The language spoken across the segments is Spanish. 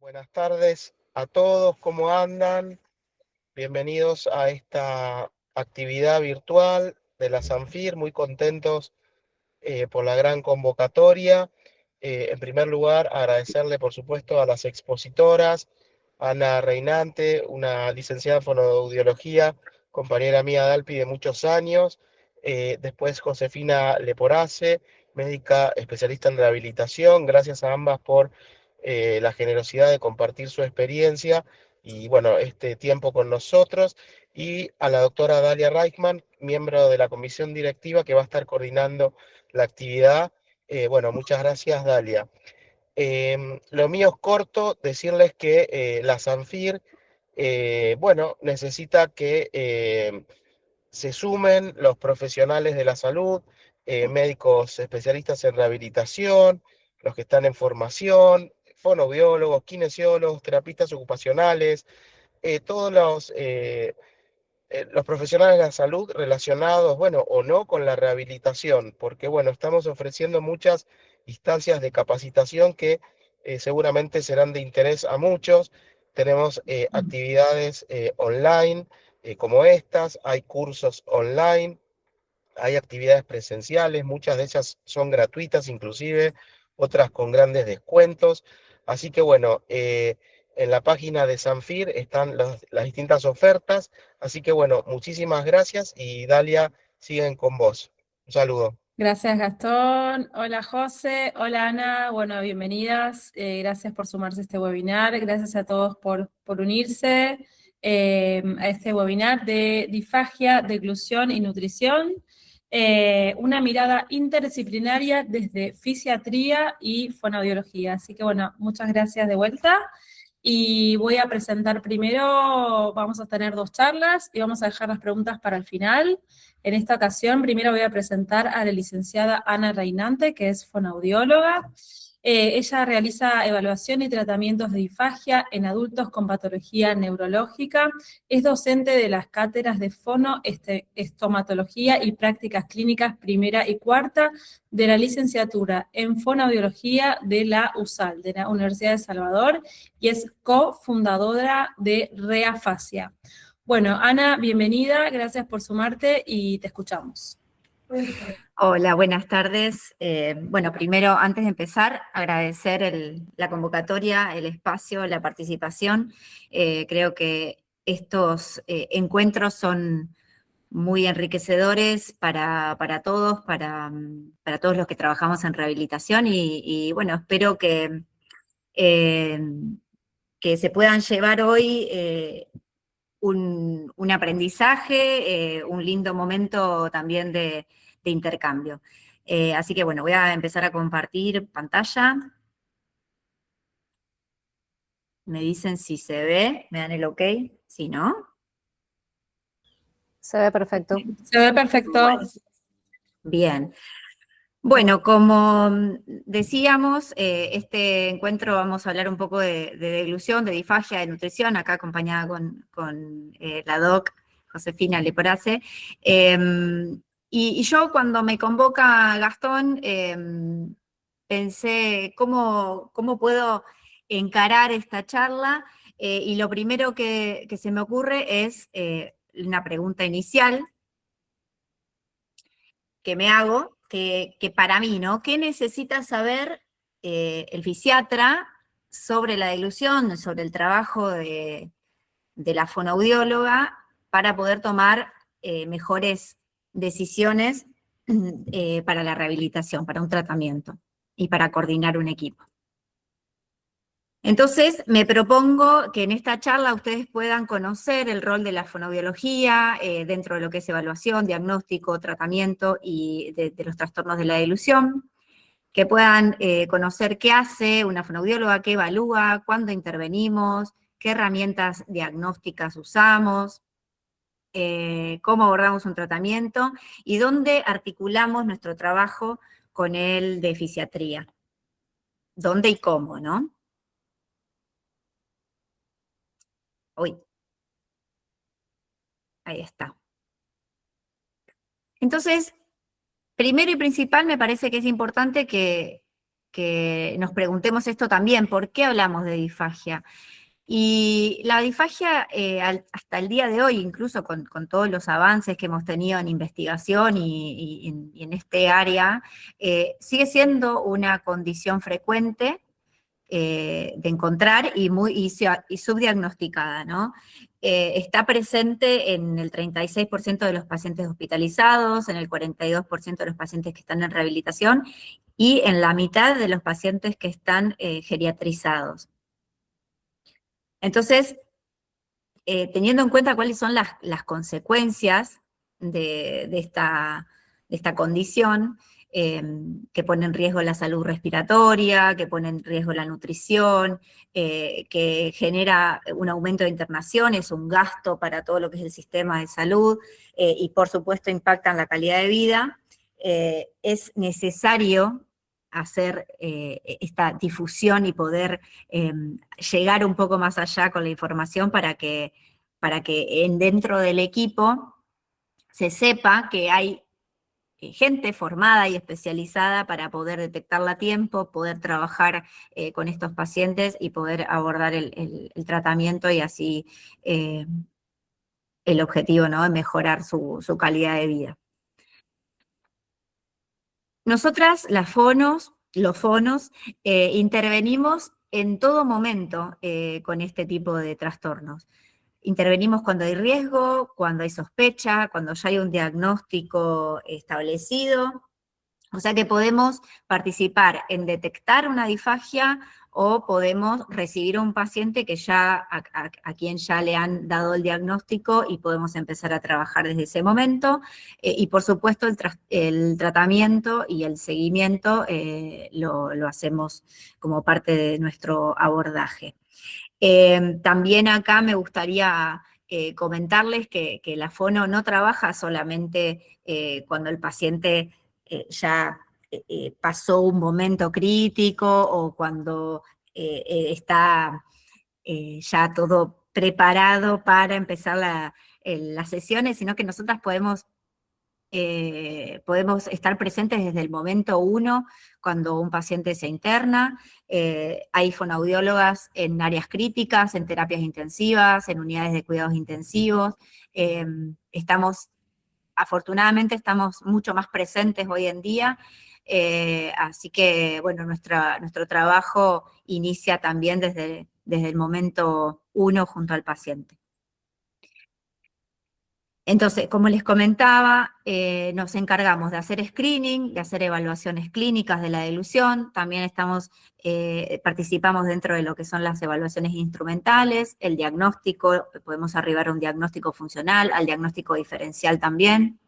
Buenas tardes a todos, ¿cómo andan? Bienvenidos a esta actividad virtual de la Sanfir, muy contentos por la gran convocatoria. En primer lugar, agradecerle, por supuesto, a las expositoras, Ana Reinante, una licenciada en fonoaudiología, compañera mía de ALPI de muchos años. Después, Josefina Leporace, médica especialista en rehabilitación. Gracias a ambas por la generosidad de compartir su experiencia y, bueno, este tiempo con nosotros. Y a la doctora Dalia Reichman, miembro de la comisión directiva que va a estar coordinando la actividad. Bueno, muchas gracias, Dalia. Lo mío es corto, decirles que la Sanfir, bueno, necesita que se sumen los profesionales de la salud, médicos especialistas en rehabilitación, los que están en formación, fonoaudiólogos, kinesiólogos, terapistas ocupacionales, todos los profesionales de la salud relacionados, bueno, o no con la rehabilitación, porque, bueno, estamos ofreciendo muchas instancias de capacitación que seguramente serán de interés a muchos. Tenemos actividades online como estas, hay cursos online, hay actividades presenciales, muchas de ellas son gratuitas inclusive, otras con grandes descuentos. Así que bueno, en la página de Sanfir están las distintas ofertas. Así que bueno, muchísimas gracias y Dalia, siguen con vos. Un saludo. Gracias, Gastón. Hola, José. Hola, Ana. Bueno, bienvenidas. Gracias por sumarse a este webinar. Gracias a todos por unirse a este webinar de disfagia, deglución y nutrición. Una mirada interdisciplinaria desde fisiatría y fonoaudiología. Así que, bueno, muchas gracias de vuelta. Y voy a presentar primero, vamos a tener dos charlas y vamos a dejar las preguntas para el final. En esta ocasión, primero voy a presentar a la licenciada Ana Reinante, que es fonoaudióloga. Ella realiza evaluación y tratamientos de disfagia en adultos con patología neurológica. Es docente de las cátedras de estomatología y prácticas clínicas primera y cuarta de la licenciatura en fonoaudiología de la USAL, de la Universidad de Salvador, y es cofundadora de Reafasia. Bueno, Ana, bienvenida, gracias por sumarte y te escuchamos. Hola, buenas tardes. Bueno, primero, antes de empezar, agradecer la convocatoria, el espacio, la participación. Creo que estos encuentros son muy enriquecedores para todos, para todos los que trabajamos en rehabilitación y bueno, espero eh, que se puedan llevar hoy un aprendizaje, un lindo momento también de intercambio. Así que bueno, voy a empezar a compartir pantalla. Me dicen si se ve, me dan el ok, si no. Se ve perfecto. Se ve perfecto. Bien. Bueno, como decíamos, este encuentro vamos a hablar un poco de deglución, de disfagia, de nutrición, acá acompañada con la doc Josefina Leporace. Y yo cuando me convoca Gastón, pensé cómo puedo encarar esta charla, y lo primero que se me ocurre es una pregunta inicial que me hago, que para mí, ¿no? ¿Qué necesita saber el fisiatra sobre la deglución, sobre el trabajo de la fonoaudióloga para poder tomar mejores decisiones para la rehabilitación, para un tratamiento y para coordinar un equipo? Entonces, me propongo que en esta charla ustedes puedan conocer el rol de la fonoaudiología dentro de lo que es evaluación, diagnóstico, tratamiento y de los trastornos de la deglución, que puedan conocer qué hace una fonoaudióloga, qué evalúa, cuándo intervenimos, qué herramientas diagnósticas usamos, cómo abordamos un tratamiento y dónde articulamos nuestro trabajo con el de fisiatría. ¿Dónde y cómo, no? Uy. Ahí está. Entonces, primero y principal me parece que es importante que que nos preguntemos esto también, ¿por qué hablamos de disfagia? Y la disfagia, hasta el día de hoy, incluso con todos los avances que hemos tenido en investigación y en este área, sigue siendo una condición frecuente de encontrar y subdiagnosticada, ¿no? Está presente en el 36% de los pacientes hospitalizados, en el 42% de los pacientes que están en rehabilitación y en la mitad de los pacientes que están geriatrizados. Entonces, teniendo en cuenta cuáles son las consecuencias de esta condición, que pone en riesgo la salud respiratoria, que pone en riesgo la nutrición, que genera un aumento de internaciones, un gasto para todo lo que es el sistema de salud, y por supuesto impactan la calidad de vida, es necesario hacer esta difusión y poder llegar un poco más allá con la información para que dentro del equipo se sepa que hay gente formada y especializada para poder detectarla a tiempo, poder trabajar con estos pacientes y poder abordar el tratamiento y así el objetivo, ¿no?, de mejorar su calidad de vida. Nosotras, los fonos, intervenimos en todo momento con este tipo de trastornos. Intervenimos cuando hay riesgo, cuando hay sospecha, cuando ya hay un diagnóstico establecido. O sea que podemos participar en detectar una disfagia o podemos recibir a un paciente que a quien ya le han dado el diagnóstico y podemos empezar a trabajar desde ese momento. Y por supuesto el tratamiento y el seguimiento lo hacemos como parte de nuestro abordaje. También acá me gustaría comentarles que la fono no trabaja solamente cuando el paciente ya pasó un momento crítico o cuando está ya todo preparado para empezar las sesiones, sino que nosotras podemos estar presentes desde el momento 1 cuando un paciente se interna. Hay fonoaudiólogas en áreas críticas, en terapias intensivas, en unidades de cuidados intensivos. Afortunadamente estamos mucho más presentes hoy en día, así que bueno, nuestro trabajo inicia también desde el momento 1 junto al paciente. Entonces, como les comentaba, nos encargamos de hacer screening, de hacer evaluaciones clínicas de la dilución, también participamos dentro de lo que son las evaluaciones instrumentales, el diagnóstico, podemos arribar a un diagnóstico funcional, al diagnóstico diferencial también,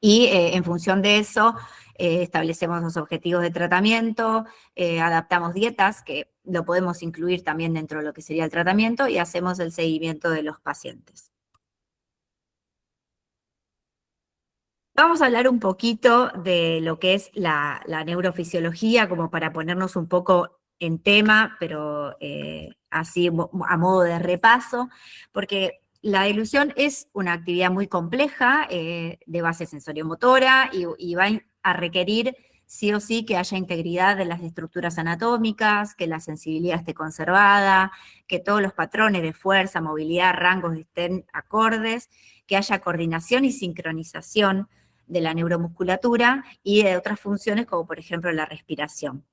y en función de eso establecemos los objetivos de tratamiento, adaptamos dietas, que lo podemos incluir también dentro de lo que sería el tratamiento, y hacemos el seguimiento de los pacientes. Vamos a hablar un poquito de lo que es la neurofisiología, como para ponernos un poco en tema, pero así a modo de repaso, porque la ilusión es una actividad muy compleja, de base sensoriomotora, y va a requerir sí o sí que haya integridad de las estructuras anatómicas, que la sensibilidad esté conservada, que todos los patrones de fuerza, movilidad, rangos estén acordes, que haya coordinación y sincronización de la neuromusculatura y de otras funciones como por ejemplo la respiración.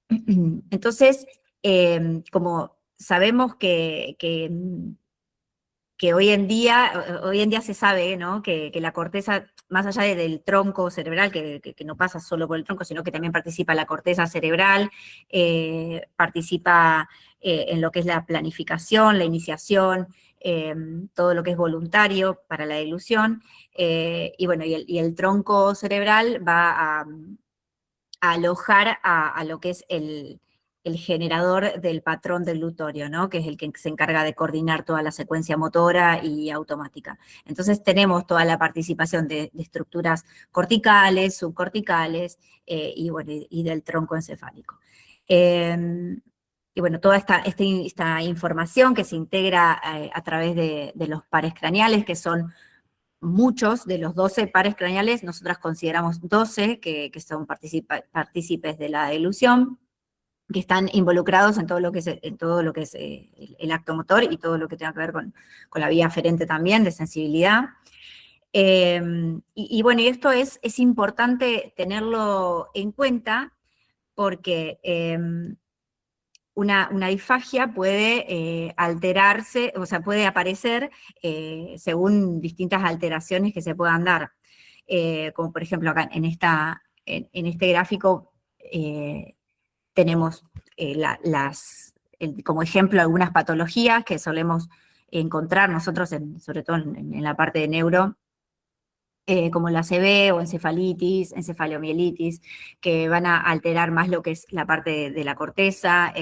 Entonces, como sabemos que hoy en día se sabe, ¿no?, que la corteza, más allá del tronco cerebral, que no pasa solo por el tronco, sino que también participa la corteza cerebral, participa en lo que es la planificación, la iniciación, todo lo que es voluntario para la ilusión, y bueno, y el tronco cerebral va a alojar a lo que es el generador del patrón deglutorio, ¿no?, que es el que se encarga de coordinar toda la secuencia motora y automática. Entonces tenemos toda la participación de estructuras corticales, subcorticales, y bueno, y del tronco encefálico. Y bueno, toda esta información que se integra a través de los pares craneales, que son muchos de los 12 pares craneales, nosotras consideramos 12 que son partícipes de la ilusión, que están involucrados en todo lo que es, el acto motor y todo lo que tenga que ver con la vía aferente también, de sensibilidad. Y bueno, y esto es importante tenerlo en cuenta porque una disfagia puede alterarse, o sea, puede aparecer según distintas alteraciones que se puedan dar. Como por ejemplo acá en este gráfico tenemos como ejemplo algunas patologías que solemos encontrar nosotros, sobre todo en la parte de neuro, como la ACV o encefalitis, encefalomielitis, que van a alterar más lo que es la parte de la corteza,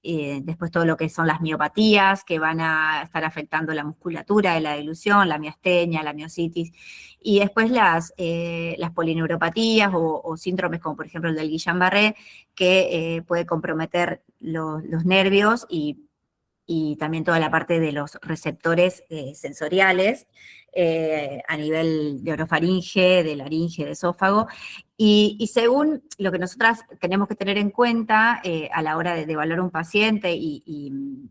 después todo lo que son las miopatías, que van a estar afectando la musculatura de la dilución, la miastenia, la miositis, y después las polineuropatías o síndromes como por ejemplo el del Guillain-Barré, que puede comprometer los nervios y también toda la parte de los receptores sensoriales a nivel de orofaringe, de laringe, de esófago, y según lo que nosotras tenemos que tener en cuenta a la hora de evaluar un paciente y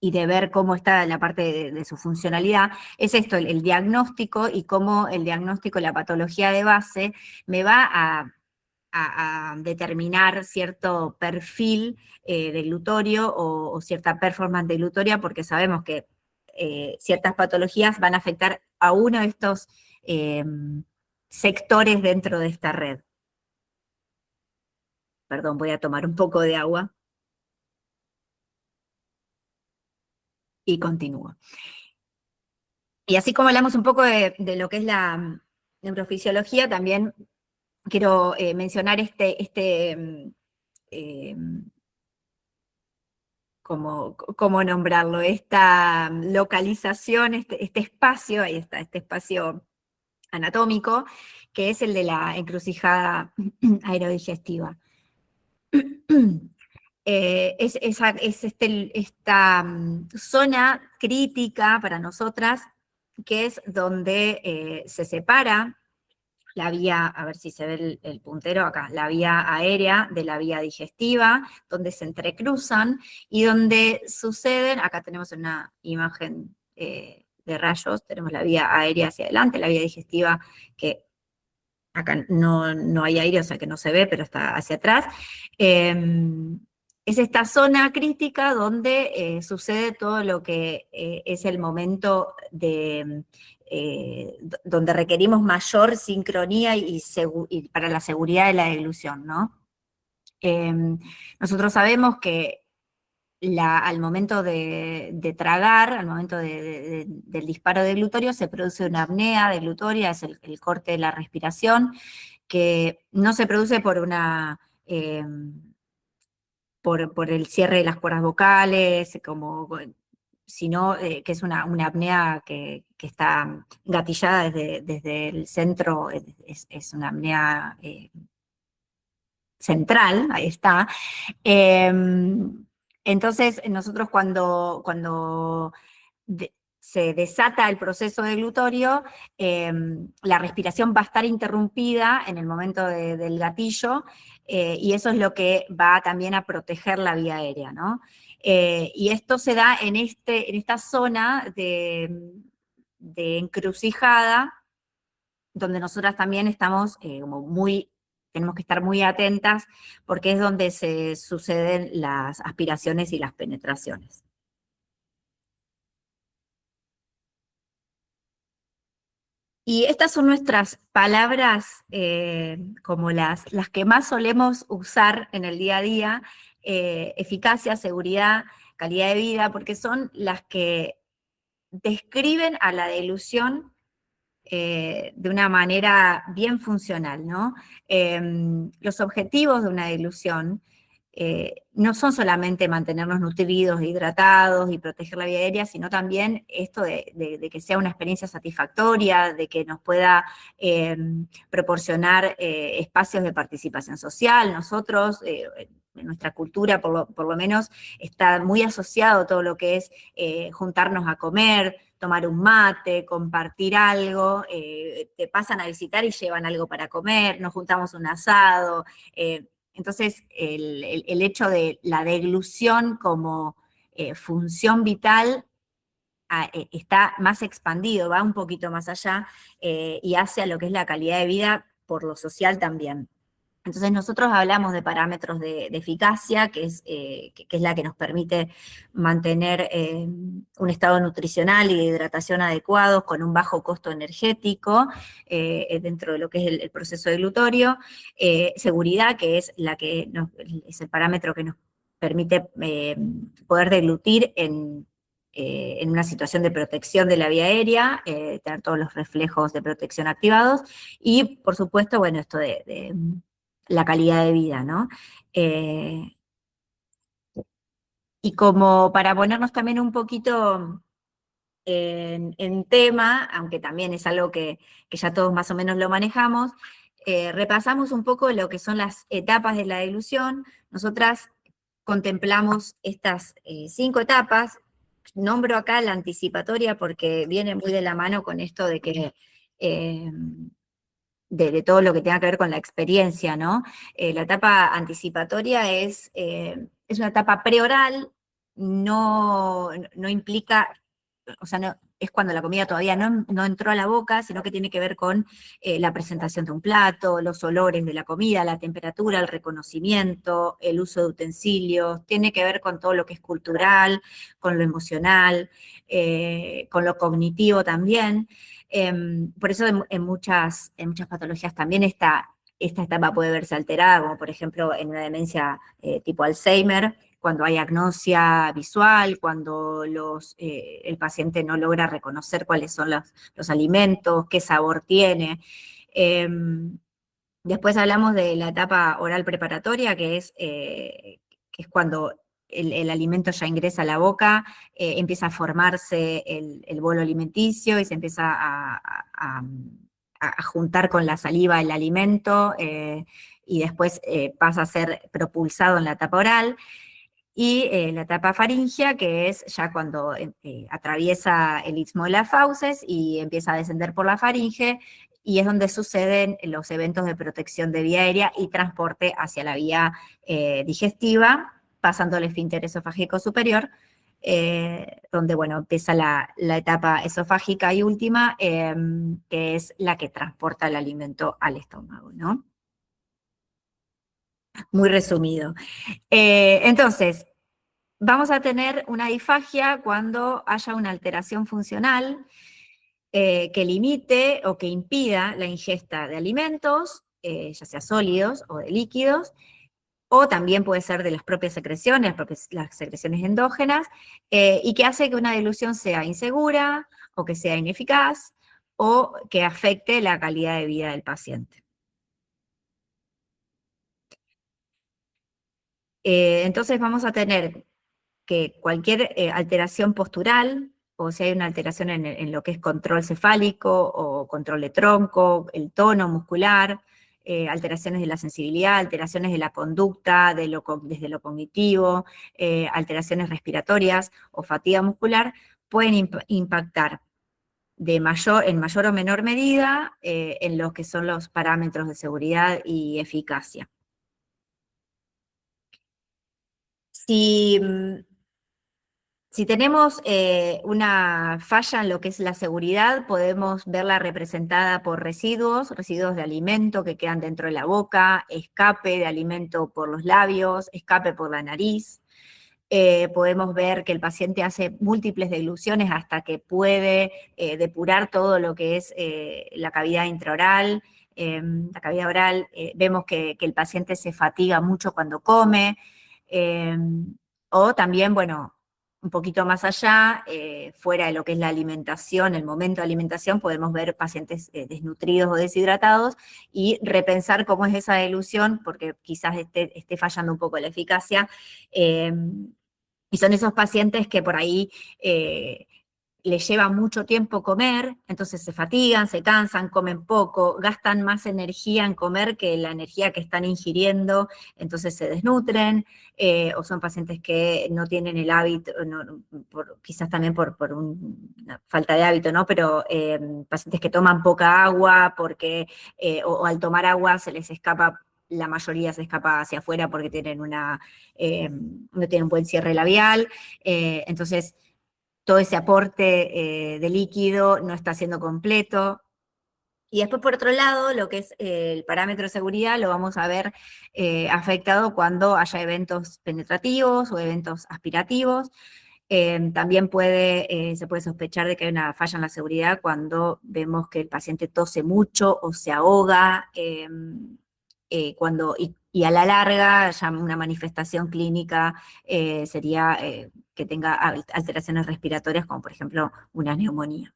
de ver cómo está la parte de su funcionalidad, es esto, el diagnóstico y cómo el diagnóstico, la patología de base, me va a determinar cierto perfil de glutorio o cierta performance de glutoria, porque sabemos que ciertas patologías van a afectar a uno de estos sectores dentro de esta red. Perdón, voy a tomar un poco de agua. Y continúo. Y así como hablamos un poco de lo que es la neurofisiología, también quiero mencionar ¿cómo nombrarlo? Esta localización, este espacio, ahí está, este espacio anatómico, que es el de la encrucijada aerodigestiva. Es esta zona crítica para nosotras, que es donde se separa la vía, a ver si se ve el puntero acá, la vía aérea de la vía digestiva, donde se entrecruzan y donde suceden, acá tenemos una imagen de rayos, tenemos la vía aérea hacia adelante, la vía digestiva que acá no hay aire, o sea que no se ve, pero está hacia atrás. Es esta zona crítica donde sucede todo lo que es el momento donde requerimos mayor sincronía y para la seguridad de la deglución, ¿no? Nosotros sabemos que al momento de tragar, al momento del disparo de glutorio, se produce una apnea deglutoria, es el corte de la respiración, que no se produce por el cierre de las cuerdas vocales, sino que es una apnea que está gatillada desde el centro, es una apnea central, ahí está. Entonces, nosotros cuando se desata el proceso de glutorio, la respiración va a estar interrumpida en el momento del gatillo, y eso es lo que va también a proteger la vía aérea, ¿no? Y esto se da en esta zona de encrucijada, donde nosotras también estamos tenemos que estar muy atentas, porque es donde se suceden las aspiraciones y las penetraciones. Y estas son nuestras palabras como las que más solemos usar en el día a día, eficacia, seguridad, calidad de vida, porque son las que describen a la deglución de una manera bien funcional, ¿no? Los objetivos de una deglución no son solamente mantenernos nutridos, hidratados y proteger la vía aérea, sino también esto de que sea una experiencia satisfactoria, de que nos pueda proporcionar espacios de participación social. Nosotros, en nuestra cultura por lo menos está muy asociado todo lo que es juntarnos a comer, tomar un mate, compartir algo, te pasan a visitar y llevan algo para comer, nos juntamos un asado. Entonces, el hecho de la deglución como función vital está más expandido, va un poquito más allá y hace a lo que es la calidad de vida por lo social también. Entonces nosotros hablamos de parámetros de eficacia, que es la que nos permite mantener un estado nutricional y de hidratación adecuados con un bajo costo energético dentro de lo que es el proceso deglutorio. Seguridad, que es es el parámetro que nos permite poder deglutir en una situación de protección de la vía aérea, tener todos los reflejos de protección activados, y por supuesto, bueno, esto de la calidad de vida, ¿no? Y como para ponernos también un poquito en tema, aunque también es algo que ya todos más o menos lo manejamos, repasamos un poco lo que son las etapas de la deglución. Nosotras contemplamos estas 5 etapas. Nombro acá la anticipatoria porque viene muy de la mano con esto de que de todo lo que tenga que ver con la experiencia, ¿no? La etapa anticipatoria es una etapa preoral, no implica, o sea, no, es cuando la comida todavía no entró a la boca, sino que tiene que ver con la presentación de un plato, los olores de la comida, la temperatura, el reconocimiento, el uso de utensilios, tiene que ver con todo lo que es cultural, con lo emocional, con lo cognitivo también. Por eso en muchas patologías también esta etapa puede verse alterada, como por ejemplo en una demencia tipo Alzheimer, cuando hay agnosia visual, cuando el paciente no logra reconocer cuáles son los alimentos, qué sabor tiene. Después hablamos de la etapa oral preparatoria, que es cuando el alimento ya ingresa a la boca, empieza a formarse el bolo alimenticio y se empieza a juntar con la saliva el alimento, y después pasa a ser propulsado en la etapa oral. Y la etapa faríngea, que es ya cuando atraviesa el istmo de las fauces y empieza a descender por la faringe, y es donde suceden los eventos de protección de vía aérea y transporte hacia la vía digestiva, pasando el esfínter esofágico superior, donde, bueno, empieza la etapa esofágica y última, que es la que transporta el alimento al estómago, ¿no? Muy resumido. Entonces, vamos a tener una disfagia cuando haya una alteración funcional que limite o que impida la ingesta de alimentos, ya sea sólidos o de líquidos, o también puede ser de las propias secreciones, las secreciones endógenas, y que hace que una dilución sea insegura, o que sea ineficaz, o que afecte la calidad de vida del paciente. Entonces vamos a tener que cualquier alteración postural, o si hay una alteración en lo que es control cefálico o control de tronco, el tono muscular, alteraciones de la sensibilidad, alteraciones de la conducta, desde lo cognitivo, alteraciones respiratorias o fatiga muscular, pueden impactar en mayor o menor medida en lo que son los parámetros de seguridad y eficacia. Si tenemos una falla en lo que es la seguridad, podemos verla representada por residuos de alimento que quedan dentro de la boca, escape de alimento por los labios, escape por la nariz. Podemos ver que el paciente hace múltiples degluciones hasta que puede depurar todo lo que es la cavidad intraoral, la cavidad oral. Vemos que el paciente se fatiga mucho cuando come, o también, bueno, un poquito más allá, fuera de lo que es la alimentación, el momento de alimentación, podemos ver pacientes desnutridos o deshidratados y repensar cómo es esa dilución, porque quizás esté fallando un poco la eficacia, y son esos pacientes que por ahí les lleva mucho tiempo comer, entonces se fatigan, se cansan, comen poco, gastan más energía en comer que la energía que están ingiriendo, entonces se desnutren, o son pacientes que no tienen el hábito, quizás también por una falta de hábito, ¿no? Pero pacientes que toman poca agua porque, o al tomar agua se les escapa, la mayoría se escapa hacia afuera porque tienen no tienen un buen cierre labial, entonces todo ese aporte de líquido no está siendo completo. Y después, por otro lado, lo que es el parámetro de seguridad lo vamos a ver afectado cuando haya eventos penetrativos o eventos aspirativos. También se puede sospechar de que hay una falla en la seguridad cuando vemos que el paciente tose mucho o se ahoga, y a la larga ya una manifestación clínica sería que tenga alteraciones respiratorias, como por ejemplo una neumonía.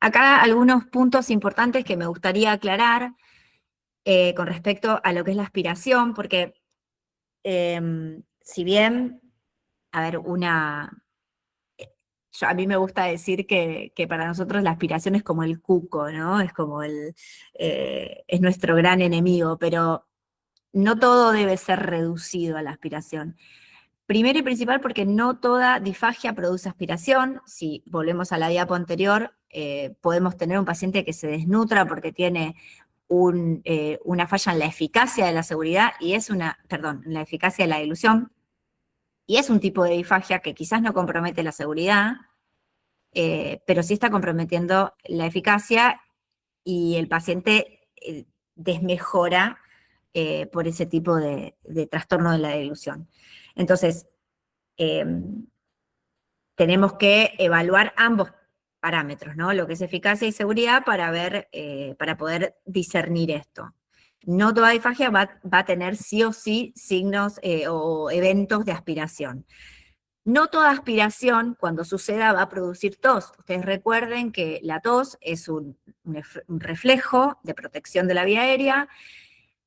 Acá algunos puntos importantes que me gustaría aclarar con respecto a lo que es la aspiración, porque si bien, a ver, a mí me gusta decir que para nosotros la aspiración es como el cuco, ¿no? Es como es nuestro gran enemigo, pero no todo debe ser reducido a la aspiración. Primero y principal porque no toda disfagia produce aspiración. Si volvemos a la diapo anterior, podemos tener un paciente que se desnutra porque tiene una falla en la eficacia de la seguridad en la eficacia de la dilución, y es un tipo de disfagia que quizás no compromete la seguridad, pero sí está comprometiendo la eficacia y el paciente desmejora por ese tipo de trastorno de la dilución. Entonces, tenemos que evaluar ambos parámetros, ¿no? Lo que es eficacia y seguridad para poder discernir esto. No toda disfagia va a tener sí o sí signos o eventos de aspiración. No toda aspiración, cuando suceda, va a producir tos. Ustedes recuerden que la tos es un reflejo de protección de la vía aérea,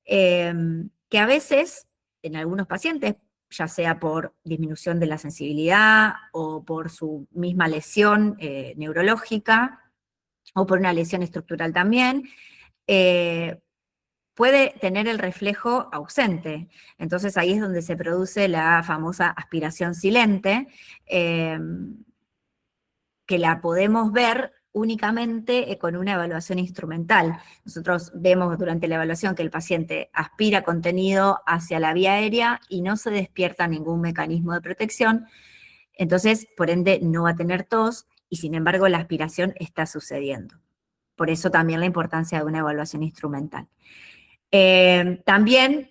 que a veces, en algunos pacientes, ya sea por disminución de la sensibilidad o por su misma lesión neurológica o por una lesión estructural también, puede tener el reflejo ausente. Entonces ahí es donde se produce la famosa aspiración silente, que la podemos ver únicamente con una evaluación instrumental. Nosotros vemos durante la evaluación que el paciente aspira contenido hacia la vía aérea y no se despierta ningún mecanismo de protección, entonces, por ende, no va a tener tos y sin embargo la aspiración está sucediendo. Por eso también la importancia de una evaluación instrumental. También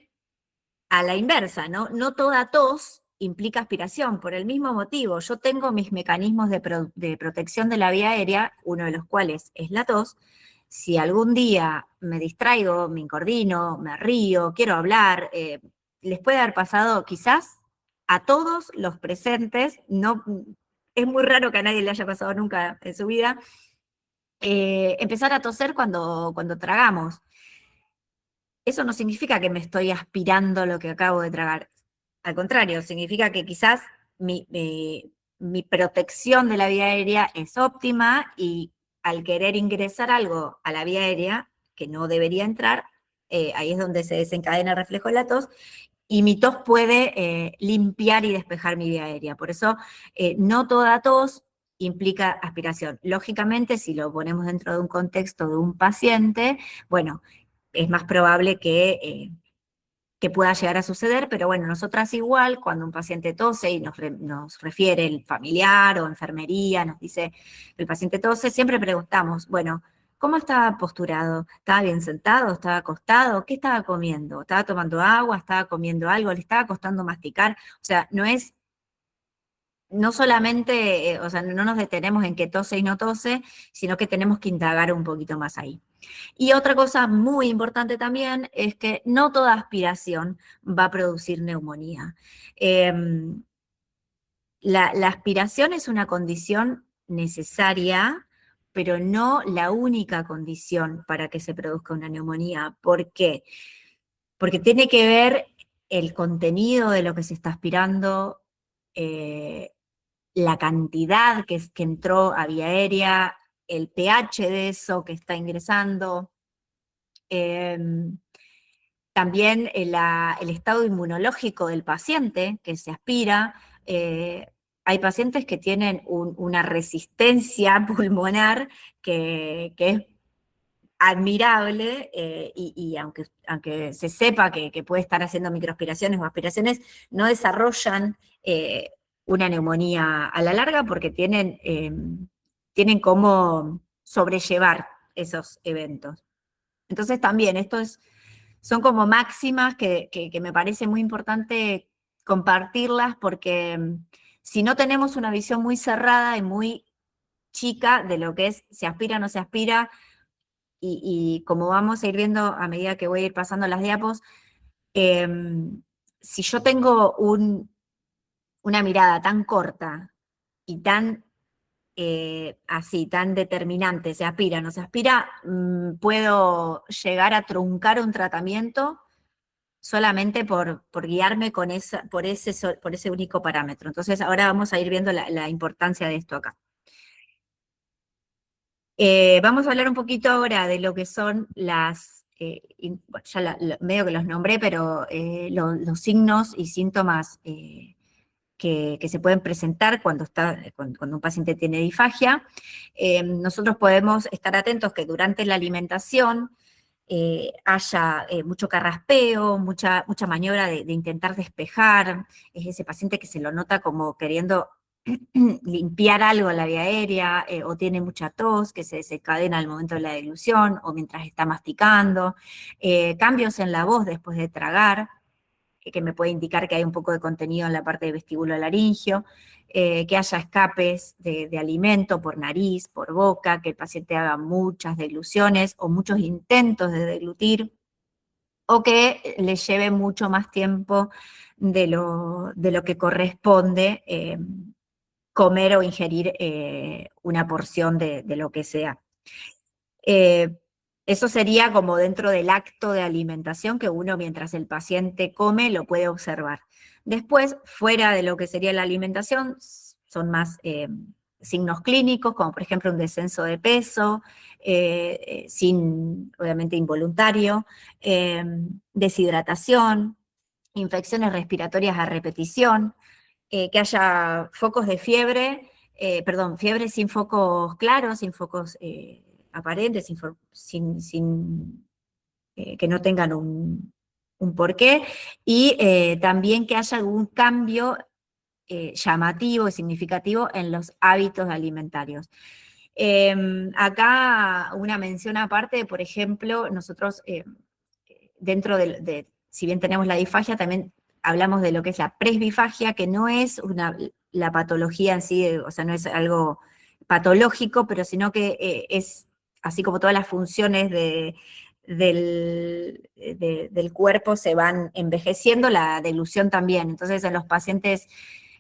a la inversa, ¿no? No toda tos implica aspiración, por el mismo motivo. Yo tengo mis mecanismos de protección de la vía aérea, uno de los cuales es la tos. Si algún día me distraigo, me incordino, me río, quiero hablar, les puede haber pasado quizás a todos los presentes, no, es muy raro que a nadie le haya pasado nunca en su vida, empezar a toser cuando tragamos. Eso no significa que me estoy aspirando lo que acabo de tragar. Al contrario, significa que quizás mi protección de la vía aérea es óptima y al querer ingresar algo a la vía aérea que no debería entrar, ahí es donde se desencadena el reflejo de la tos, y mi tos puede limpiar y despejar mi vía aérea. Por eso, no toda tos implica aspiración. Lógicamente, si lo ponemos dentro de un contexto de un paciente, bueno, es más probable que pueda llegar a suceder, pero bueno, nosotras igual, cuando un paciente tose y nos refiere el familiar o enfermería, nos dice que el paciente tose, siempre preguntamos, bueno, ¿cómo estaba posturado? ¿Estaba bien sentado? ¿Estaba acostado? ¿Qué estaba comiendo? ¿Estaba tomando agua? ¿Estaba comiendo algo? ¿Le estaba costando masticar? O sea, no solamente, o sea, no nos detenemos en que tose y no tose, sino que tenemos que indagar un poquito más ahí. Y otra cosa muy importante también es que no toda aspiración va a producir neumonía. La aspiración es una condición necesaria, pero no la única condición para que se produzca una neumonía. ¿Por qué? Porque tiene que ver el contenido de lo que se está aspirando, la cantidad que entró a vía aérea, el pH de eso que está ingresando, también el estado inmunológico del paciente que se aspira. Hay pacientes que tienen una resistencia pulmonar que es admirable, y aunque se sepa que puede estar haciendo microaspiraciones o aspiraciones, no desarrollan una neumonía a la larga porque tienen cómo sobrellevar esos eventos. Entonces también son como máximas que me parece muy importante compartirlas, porque si no tenemos una visión muy cerrada y muy chica de lo que es se aspira o no se aspira, y como vamos a ir viendo a medida que voy a ir pasando las diapos, si yo tengo una mirada tan corta y tan así, tan determinante, se aspira, no se aspira, puedo llegar a truncar un tratamiento solamente por guiarme por ese único parámetro. Entonces ahora vamos a ir viendo la importancia de esto acá. Vamos a hablar un poquito ahora de lo que son medio que los nombré, pero los signos y síntomas que se pueden presentar cuando un paciente tiene disfagia. Nosotros podemos estar atentos que durante la alimentación haya mucho carraspeo, mucha maniobra de intentar despejar. Es ese paciente que se lo nota como queriendo limpiar algo en la vía aérea, o tiene mucha tos que se desencadena al momento de la deglución o mientras está masticando, cambios en la voz después de tragar, que me puede indicar que hay un poco de contenido en la parte del vestíbulo laringio, que haya escapes de alimento por nariz, por boca, que el paciente haga muchas degluciones o muchos intentos de deglutir, o que le lleve mucho más tiempo de lo que corresponde comer o ingerir una porción de lo que sea. Eso sería como dentro del acto de alimentación que uno mientras el paciente come lo puede observar. Después, fuera de lo que sería la alimentación, son más signos clínicos, como por ejemplo un descenso de peso, obviamente involuntario, deshidratación, infecciones respiratorias a repetición, que haya focos de fiebre, fiebre sin focos claros, sin focos aparentes, que no tengan un porqué, y también que haya algún cambio llamativo y significativo en los hábitos alimentarios. Acá una mención aparte, por ejemplo, nosotros dentro si bien tenemos la disfagia, también hablamos de lo que es la presbifagia, que no es la patología en sí, o sea, no es algo patológico, pero sino que es, así como todas las funciones del cuerpo se van envejeciendo, la deglución también. Entonces, en los pacientes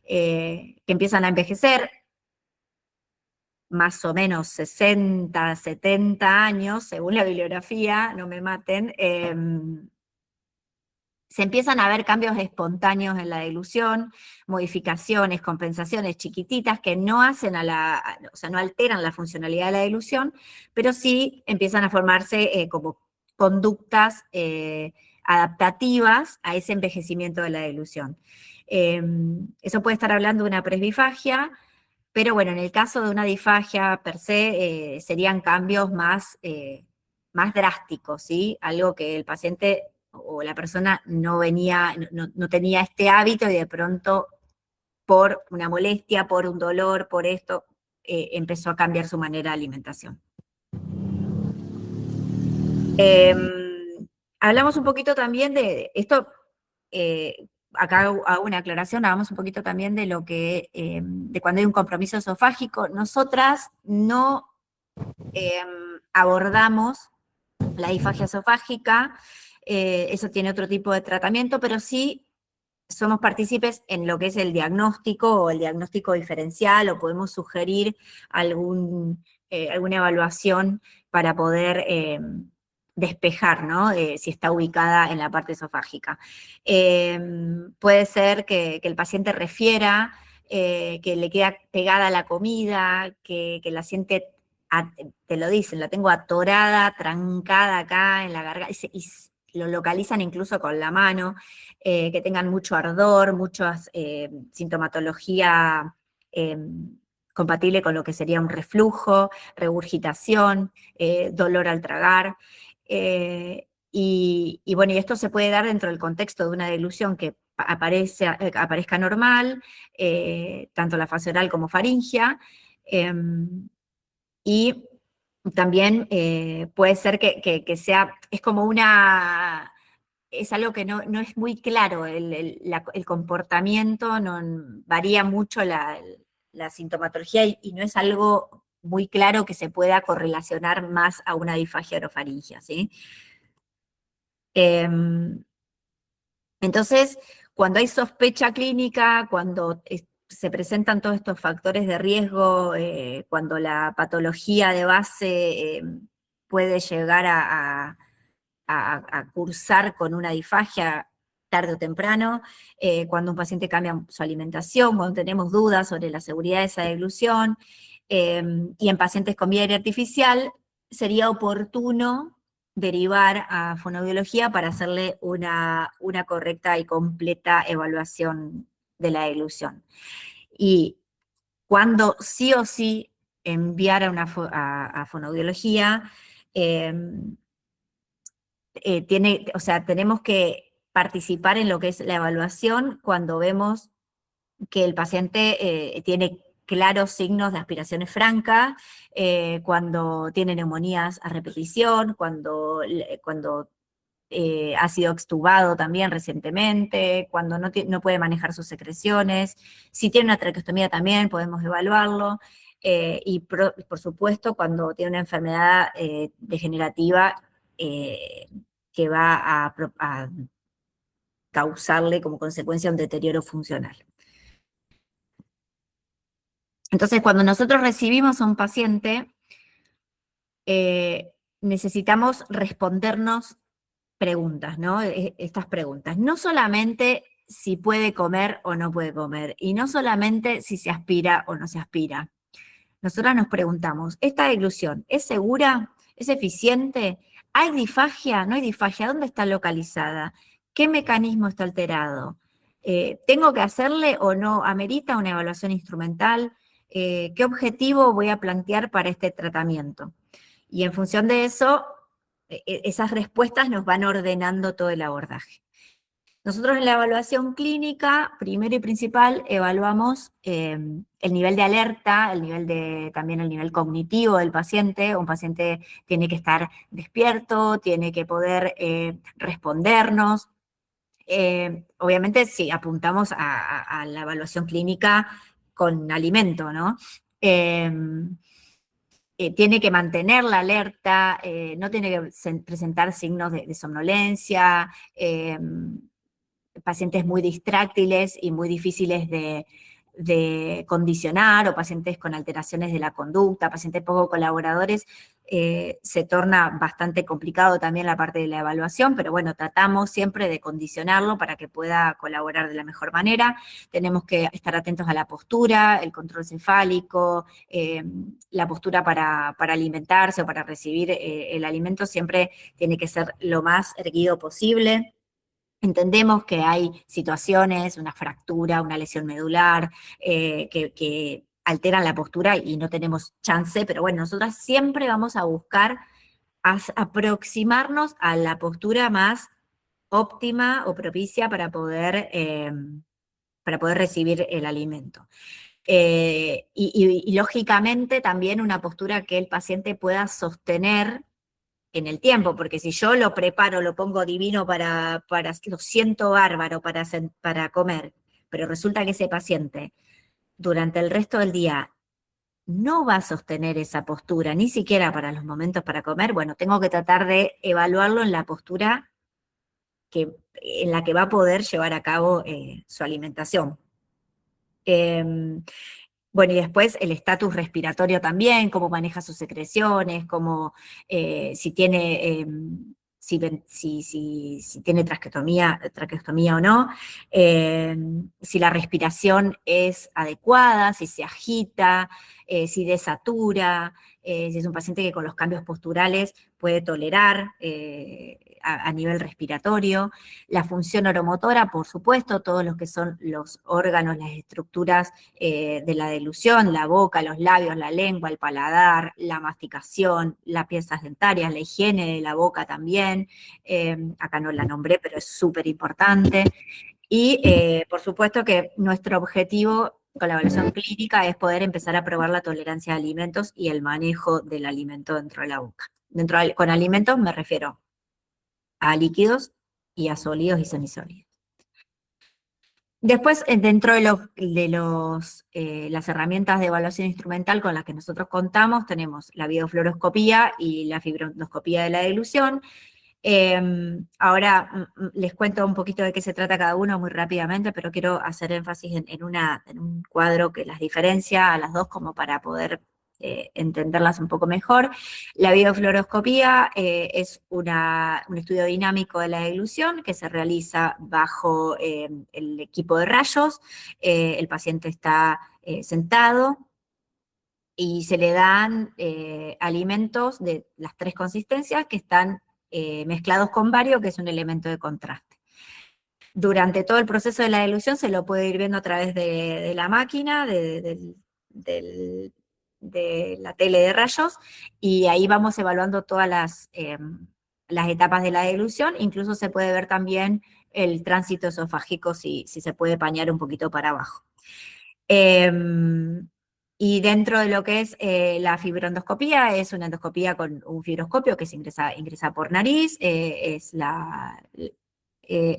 que empiezan a envejecer, más o menos 60, 70 años, según la bibliografía, no me maten, se empiezan a ver cambios espontáneos en la deglución, modificaciones, compensaciones chiquititas que no hacen o sea, no alteran la funcionalidad de la deglución, pero sí empiezan a formarse como conductas adaptativas a ese envejecimiento de la deglución. Eso puede estar hablando de una presbifagia, pero bueno, en el caso de una disfagia per se, serían cambios más drásticos, ¿sí? Algo que el paciente o la persona no tenía este hábito, y de pronto por una molestia, por un dolor, por esto, empezó a cambiar su manera de alimentación. Hablamos un poquito también de esto, acá hago una aclaración, hablamos un poquito también de lo que, de cuando hay un compromiso esofágico. Nosotras no abordamos la disfagia esofágica, eso tiene otro tipo de tratamiento, pero sí somos partícipes en lo que es el diagnóstico o el diagnóstico diferencial, o podemos sugerir alguna evaluación para poder despejar, ¿no? Si está ubicada en la parte esofágica. Puede ser que el paciente refiera que le queda pegada a la comida, que la siente, te lo dicen, la tengo atorada, trancada acá en la garganta, lo localizan incluso con la mano, que tengan mucho ardor, mucha sintomatología compatible con lo que sería un reflujo, regurgitación, dolor al tragar. Y bueno, y esto se puede dar dentro del contexto de una deglución que aparezca normal, tanto la fase oral como faríngea, y también puede ser que sea, es como una, es algo que no es muy claro, el comportamiento, varía mucho la sintomatología y no es algo muy claro que se pueda correlacionar más a una disfagia orofaringia, ¿sí? Entonces, cuando hay sospecha clínica, cuando se presentan todos estos factores de riesgo, cuando la patología de base puede llegar a cursar con una disfagia tarde o temprano, cuando un paciente cambia su alimentación, cuando tenemos dudas sobre la seguridad de esa deglución, y en pacientes con vía aérea artificial, sería oportuno derivar a fonoaudiología para hacerle una correcta y completa evaluación de la deglución. Y cuando sí o sí enviar a fonoaudiología, o sea, tenemos que participar en lo que es la evaluación cuando vemos que el paciente tiene claros signos de aspiraciones francas, cuando tiene neumonías a repetición, cuando ha sido extubado también recientemente, cuando no puede manejar sus secreciones, si tiene una traqueostomía también podemos evaluarlo, y por supuesto cuando tiene una enfermedad degenerativa que va a causarle como consecuencia un deterioro funcional. Entonces, cuando nosotros recibimos a un paciente, necesitamos respondernos preguntas, ¿no? Estas preguntas. No solamente si puede comer o no puede comer, y no solamente si se aspira o no se aspira. Nosotras nos preguntamos, ¿esta deglución es segura? ¿Es eficiente? ¿Hay disfagia? ¿No hay disfagia? ¿Dónde está localizada? ¿Qué mecanismo está alterado? ¿Tengo que hacerle o no? ¿Amerita una evaluación instrumental? ¿Qué objetivo voy a plantear para este tratamiento? Y en función de eso, esas respuestas nos van ordenando todo el abordaje. Nosotros en la evaluación clínica, primero y principal, evaluamos el nivel de alerta, también el nivel cognitivo del paciente. Un paciente tiene que estar despierto, tiene que poder respondernos. Obviamente, sí, apuntamos a la evaluación clínica con alimento, ¿no? Tiene que mantener la alerta, no tiene que presentar signos de somnolencia, pacientes muy distráctiles y muy difíciles de condicionar, o pacientes con alteraciones de la conducta, pacientes poco colaboradores, se torna bastante complicado también la parte de la evaluación, pero bueno, tratamos siempre de condicionarlo para que pueda colaborar de la mejor manera. Tenemos que estar atentos a la postura, el control cefálico, la postura para alimentarse o para recibir el alimento siempre tiene que ser lo más erguido posible. Entendemos que hay situaciones, una fractura, una lesión medular, que alteran la postura y no tenemos chance, pero bueno, nosotras siempre vamos a buscar aproximarnos a la postura más óptima o propicia para poder recibir el alimento. Y lógicamente también una postura que el paciente pueda sostener en el tiempo, porque si yo lo preparo, lo pongo divino lo siento bárbaro para comer, pero resulta que ese paciente durante el resto del día no va a sostener esa postura, ni siquiera para los momentos para comer, bueno, tengo que tratar de evaluarlo en la postura en la que va a poder llevar a cabo su alimentación. Bueno, y después el estatus respiratorio también, cómo maneja sus secreciones, si tiene si tiene traqueostomía o no, si la respiración es adecuada, si se agita, si desatura, si es un paciente que con los cambios posturales puede tolerar a nivel respiratorio. La función oromotora, por supuesto, todos los que son los órganos, las estructuras de la deglución, la boca, los labios, la lengua, el paladar, la masticación, las piezas dentarias, la higiene de la boca también. Acá no la nombré, pero es súper importante. Y por supuesto que nuestro objetivo con la evaluación clínica es poder empezar a probar la tolerancia a alimentos y el manejo del alimento dentro de la boca. Con alimentos me refiero a líquidos y a sólidos y semisólidos. Después, dentro de las herramientas de evaluación instrumental con las que nosotros contamos, tenemos la videofluoroscopía y la fibrondoscopía de la deglución. Ahora les cuento un poquito de qué se trata cada uno muy rápidamente, pero quiero hacer énfasis en un cuadro que las diferencia a las dos como para poder entenderlas un poco mejor. La videofluoroscopía es un estudio dinámico de la deglución que se realiza bajo el equipo de rayos. El paciente está sentado y se le dan alimentos de las 3 consistencias que están mezclados con bario, que es un elemento de contraste. Durante todo el proceso de la dilución se lo puede ir viendo a través de la máquina, de la tele de rayos, y ahí vamos evaluando todas las etapas de la dilución. Incluso se puede ver también el tránsito esofágico si se puede pañar un poquito para abajo. Y dentro de lo que es la fibrondoscopía, es una endoscopía con un fibroscopio que se ingresa por nariz,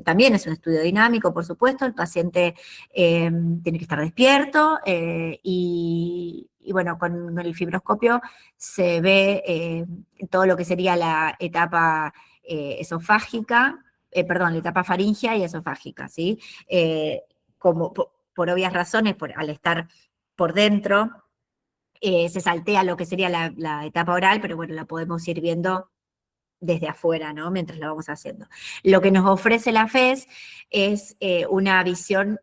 también es un estudio dinámico, por supuesto. El paciente tiene que estar despierto y bueno, con el fibroscopio se ve todo lo que sería la etapa esofágica, la etapa faríngea y esofágica, ¿sí? Como por obvias razones, al estar por dentro, se saltea lo que sería la etapa oral, pero bueno, la podemos ir viendo desde afuera, ¿no? Mientras la vamos haciendo. Lo que nos ofrece la FES es una visión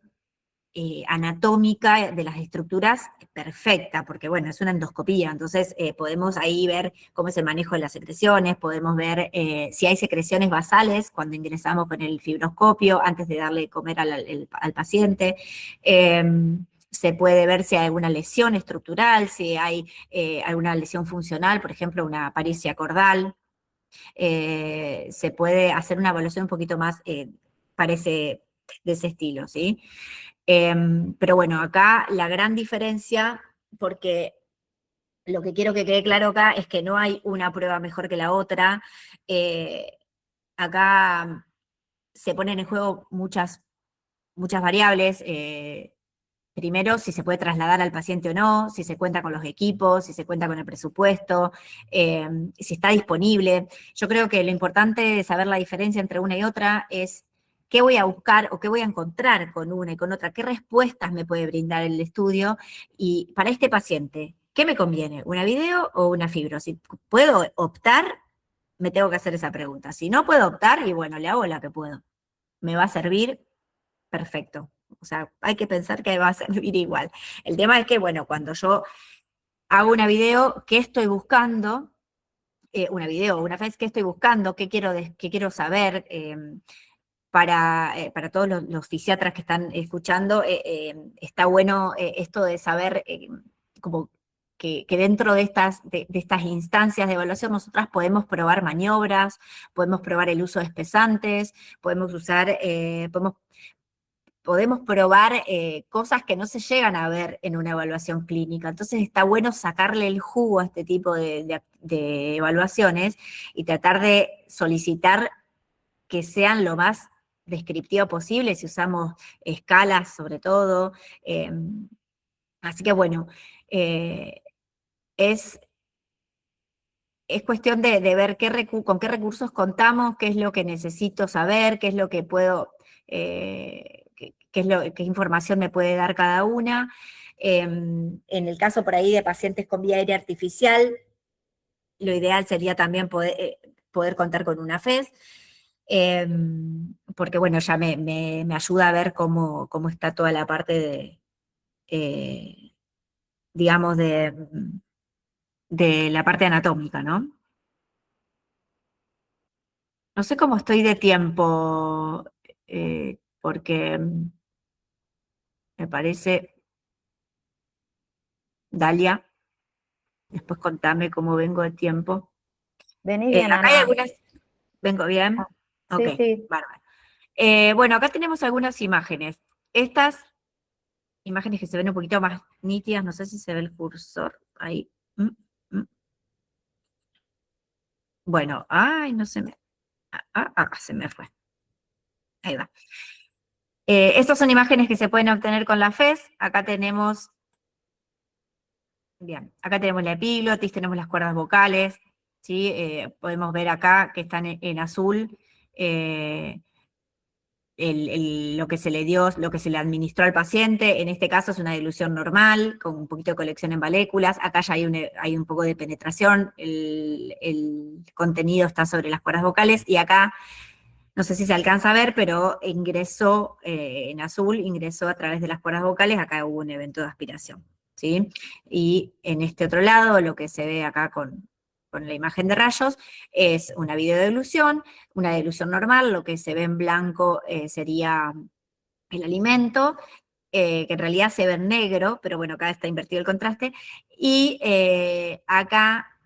anatómica de las estructuras perfecta, porque bueno, es una endoscopía, entonces podemos ahí ver cómo es el manejo de las secreciones, podemos ver si hay secreciones basales cuando ingresamos con el fibroscopio, antes de darle de comer al paciente. Se puede ver si hay alguna lesión estructural, si hay alguna lesión funcional, por ejemplo, una aparicia cordal. Se puede hacer una evaluación un poquito más, parece, de ese estilo, ¿sí? Pero bueno, acá la gran diferencia, porque lo que quiero que quede claro acá es que no hay una prueba mejor que la otra. Acá se ponen en juego muchas variables. Primero, si se puede trasladar al paciente o no, si se cuenta con los equipos, si se cuenta con el presupuesto, si está disponible. Yo creo que lo importante de saber la diferencia entre una y otra es qué voy a buscar o qué voy a encontrar con una y con otra, qué respuestas me puede brindar el estudio, y para este paciente, ¿qué me conviene? ¿Una video o una fibro? Si puedo optar, me tengo que hacer esa pregunta. Si no puedo optar, y bueno, le hago la que puedo. ¿Me va a servir? Perfecto. O sea, hay que pensar que va a servir igual. El tema es que, bueno, cuando yo hago una video, ¿qué estoy buscando? Una vez que estoy buscando, qué quiero saber, para todos los fisiatras que están escuchando, está bueno esto de saber como que dentro de estas instancias de evaluación nosotras podemos probar maniobras, podemos probar el uso de espesantes, podemos probar cosas que no se llegan a ver en una evaluación clínica. Entonces está bueno sacarle el jugo a este tipo de evaluaciones y tratar de solicitar que sean lo más descriptivo posible, si usamos escalas sobre todo. Así que bueno, es cuestión de ver con qué recursos contamos, qué es lo que necesito saber, qué es lo que puedo, qué información me puede dar cada una. En el caso por ahí de pacientes con vía aérea artificial, lo ideal sería también poder poder contar con una FES, porque bueno, ya me ayuda a ver cómo está toda la parte de, digamos, de la parte anatómica, ¿no? No sé cómo estoy de tiempo, porque me parece, Dalia, después contame cómo vengo de tiempo. Vení bien, Acá hay Ana. algunas, ¿vengo bien? Ah, Ok, sí, sí. bárbaro. Bueno, acá tenemos algunas imágenes. Estas imágenes que se ven un poquito más nítidas, no sé si se ve el cursor ahí. Mm. Bueno, ay, no se me... se me fue. Ahí va. Estas son imágenes que se pueden obtener con la FES. Acá tenemos, bien, acá tenemos la epiglotis, tenemos las cuerdas vocales, ¿sí? Podemos ver acá que están en azul lo que se le dio, lo que se le administró al paciente. En este caso es una dilución normal, con un poquito de colección en valéculas. Acá ya hay un poco de penetración, el contenido está sobre las cuerdas vocales, y acá, no sé si se alcanza a ver, pero ingresó, en azul, ingresó a través de las cuerdas vocales, acá hubo un evento de aspiración, ¿sí? Y en este otro lado, lo que se ve acá con la imagen de rayos, es una videodilución, una dilución normal, lo que se ve en blanco sería el alimento, que en realidad se ve en negro, pero bueno, acá está invertido el contraste, y acá,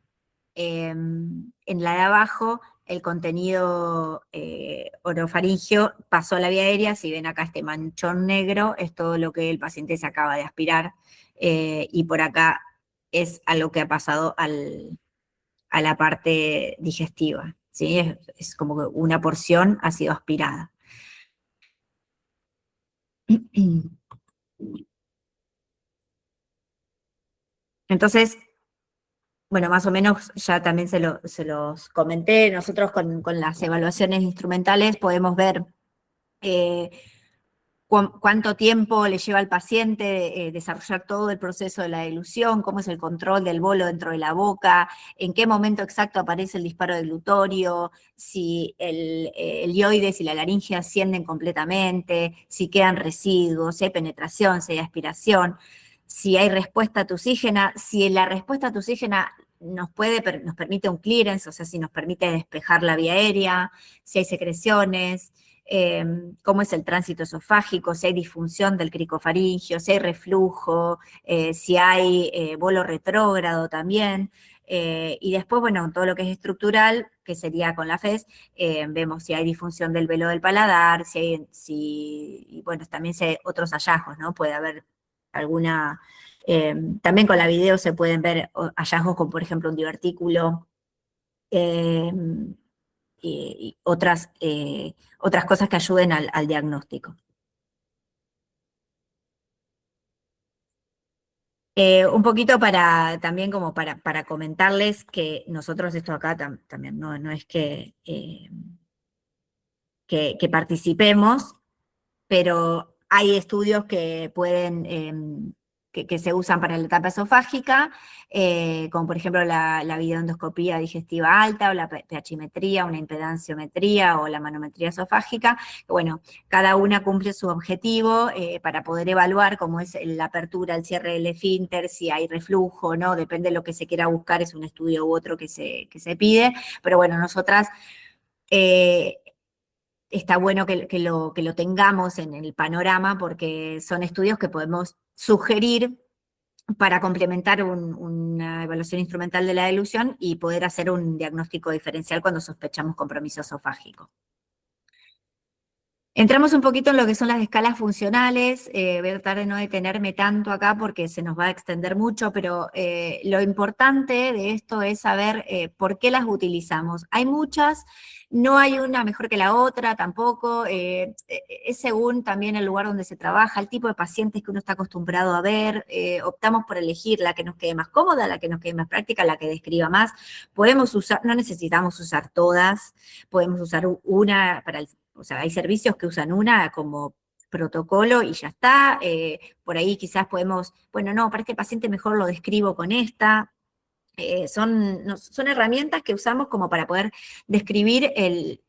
en la de abajo, el contenido orofaringio pasó a la vía aérea. Si ven acá este manchón negro, es todo lo que el paciente se acaba de aspirar, y por acá es a lo que ha pasado a la parte digestiva, ¿sí? Es como que una porción ha sido aspirada. Entonces, bueno, más o menos ya también se los comenté. Nosotros con las evaluaciones instrumentales podemos ver cuánto tiempo le lleva al paciente desarrollar todo el proceso de la dilución, cómo es el control del bolo dentro de la boca, en qué momento exacto aparece el disparo del glutorio, si el ioides y la laringe ascienden completamente, si quedan residuos, si hay penetración, si hay aspiración, si hay respuesta tusígena, si la respuesta tusígena nos permite un clearance, o sea, si nos permite despejar la vía aérea, si hay secreciones, cómo es el tránsito esofágico, si hay disfunción del cricofaringio, si hay reflujo, si hay bolo retrógrado también. Y después, bueno, todo lo que es estructural, que sería con la FES, vemos si hay disfunción del velo del paladar, y bueno, también si hay otros hallazgos, ¿no? Puede haber alguna... también con la video se pueden ver hallazgos como, por ejemplo, un divertículo, y otras cosas que ayuden al diagnóstico. Un poquito también como para comentarles que nosotros esto acá también no es que participemos, pero hay estudios que pueden, que se usan para la etapa esofágica, como por ejemplo la videoendoscopía digestiva alta, o la pHimetría, una impedanciometría, o la manometría esofágica. Bueno, cada una cumple su objetivo para poder evaluar cómo es la apertura, el cierre del esfínter, si hay reflujo, ¿no? Depende de lo que se quiera buscar, es un estudio u otro que se pide, pero bueno, nosotras... está bueno que lo tengamos en el panorama, porque son estudios que podemos sugerir para complementar una evaluación instrumental de la dilución y poder hacer un diagnóstico diferencial cuando sospechamos compromiso esofágico. Entramos un poquito en lo que son las escalas funcionales. Voy a tratar de no detenerme tanto acá porque se nos va a extender mucho, pero lo importante de esto es saber por qué las utilizamos. Hay muchas, no hay una mejor que la otra tampoco, es según también el lugar donde se trabaja, el tipo de pacientes que uno está acostumbrado a ver. Optamos por elegir la que nos quede más cómoda, la que nos quede más práctica, la que describa más. Podemos usar, no necesitamos usar todas, podemos usar una para o sea, hay servicios que usan una como protocolo y ya está. Por ahí quizás podemos, bueno, no, para este paciente mejor lo describo con esta. son herramientas que usamos como para poder describir el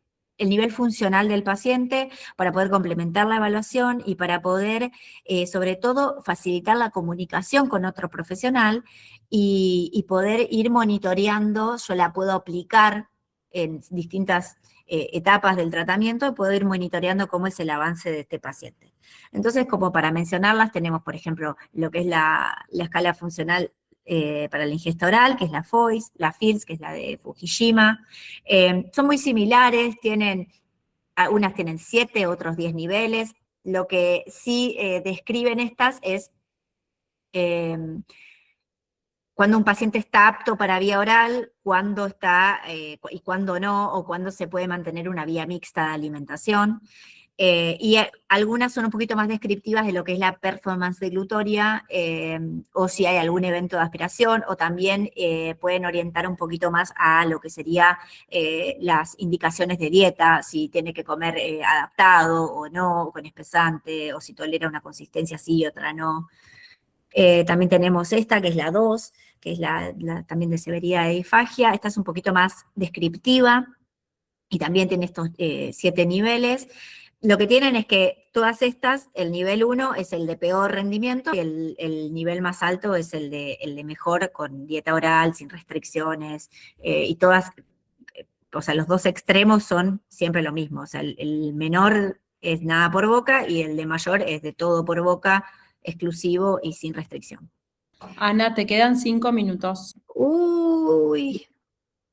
nivel funcional del paciente, para poder complementar la evaluación y para poder, sobre todo, facilitar la comunicación con otro profesional y poder ir monitoreando. Yo la puedo aplicar en distintas etapas del tratamiento y puedo ir monitoreando cómo es el avance de este paciente. Entonces, como para mencionarlas, tenemos, por ejemplo, lo que es la escala funcional para la ingesta oral, que es la FOIS, la FILS, que es la de Fujishima. Son muy similares, unas tienen 7, otros 10 niveles. Lo que sí describen estas es cuando un paciente está apto para vía oral, cuándo está y cuándo no, o cuándo se puede mantener una vía mixta de alimentación. Algunas son un poquito más descriptivas de lo que es la performance deglutoria, o si hay algún evento de aspiración, o también pueden orientar un poquito más a lo que sería las indicaciones de dieta, si tiene que comer adaptado o no, o con espesante, o si tolera una consistencia sí y otra no. También tenemos esta, que es la 2, que es también de severidad de disfagia. Esta es un poquito más descriptiva y también tiene estos 7 niveles. Lo que tienen es que todas estas, el nivel 1 es el de peor rendimiento y el nivel más alto es el de mejor, con dieta oral, sin restricciones, y todas, o sea, los dos extremos son siempre lo mismo. O sea, el menor es nada por boca y el de mayor es de todo por boca, exclusivo y sin restricción. Ana, te quedan 5 minutos. Uy,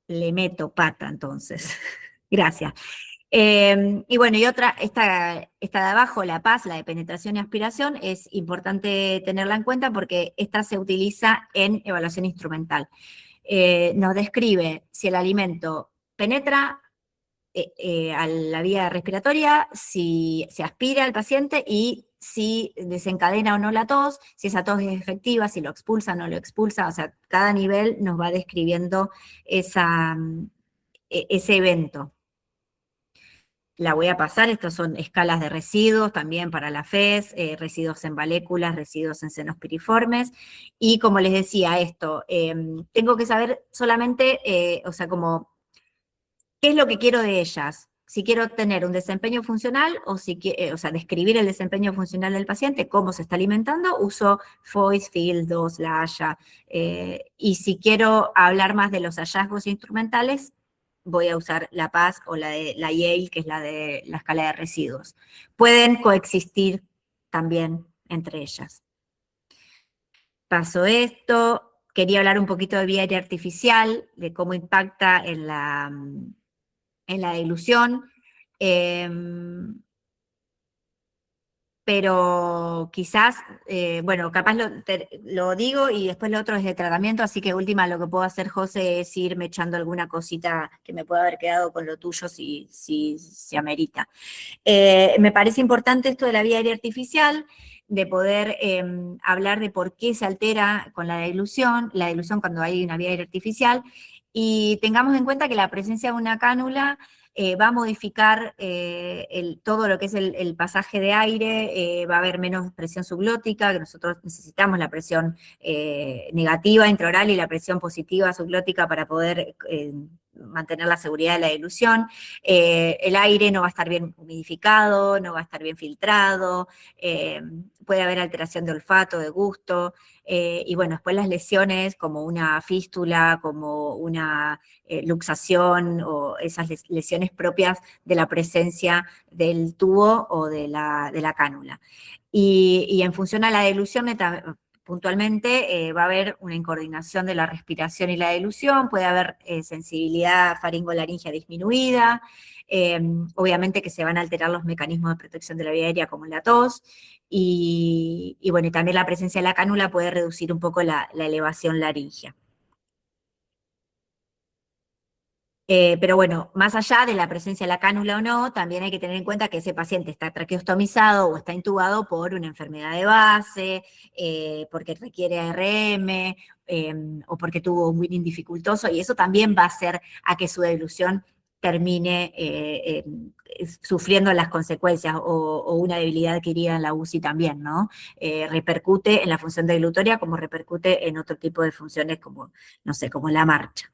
le meto pata entonces. Gracias. Y bueno, y otra, esta de abajo, la PAS, la de penetración y aspiración, es importante tenerla en cuenta porque esta se utiliza en evaluación instrumental. Nos describe si el alimento penetra a la vía respiratoria, si se aspira al paciente y si desencadena o no la tos, si esa tos es efectiva, si lo expulsa o no lo expulsa. O sea, cada nivel nos va describiendo ese evento. La voy a pasar, estas son escalas de residuos también para la FES, residuos en valéculas, residuos en senos piriformes, y como les decía esto, tengo que saber solamente, o sea, como, ¿qué es lo que quiero de ellas? Si quiero tener un desempeño funcional, o sea, describir el desempeño funcional del paciente, cómo se está alimentando, uso FOIS, FIELD, 2, la Haya, y si quiero hablar más de los hallazgos instrumentales, voy a usar la PAS o la Yale, que es la de la escala de residuos. Pueden coexistir también entre ellas. Paso esto, quería hablar un poquito de vía aérea artificial, de cómo impacta en la dilución, pero quizás, bueno, capaz lo digo y después lo otro es de tratamiento, así que última lo que puedo hacer, José, es irme echando alguna cosita que me pueda haber quedado con lo tuyo si se amerita. Me parece importante esto de la vía aérea artificial, de poder hablar de por qué se altera con la dilución cuando hay una vía aérea artificial, y tengamos en cuenta que la presencia de una cánula va a modificar todo lo que es el pasaje de aire, va a haber menos presión subglótica, que nosotros necesitamos la presión negativa intraoral y la presión positiva subglótica para poder mantener la seguridad de la dilución. El aire no va a estar bien humidificado, no va a estar bien filtrado, puede haber alteración de olfato, de gusto, y bueno, después las lesiones como una fístula, como una luxación o esas lesiones propias de la presencia del tubo o de la cánula. Y en función a la dilución, puntualmente va a haber una incoordinación de la respiración y la dilución, puede haber sensibilidad faringolaringea disminuida, obviamente que se van a alterar los mecanismos de protección de la vía aérea como la tos, y bueno, y también la presencia de la cánula puede reducir un poco la elevación laringea. Pero bueno, más allá de la presencia de la cánula o no, también hay que tener en cuenta que ese paciente está traqueostomizado o está intubado por una enfermedad de base, porque requiere ARM, o porque tuvo un winning dificultoso, y eso también va a hacer a que su dilución termine sufriendo las consecuencias o una debilidad adquirida en la UCI también, ¿no? Repercute en la función deglutoria como repercute en otro tipo de funciones como, no sé, como la marcha.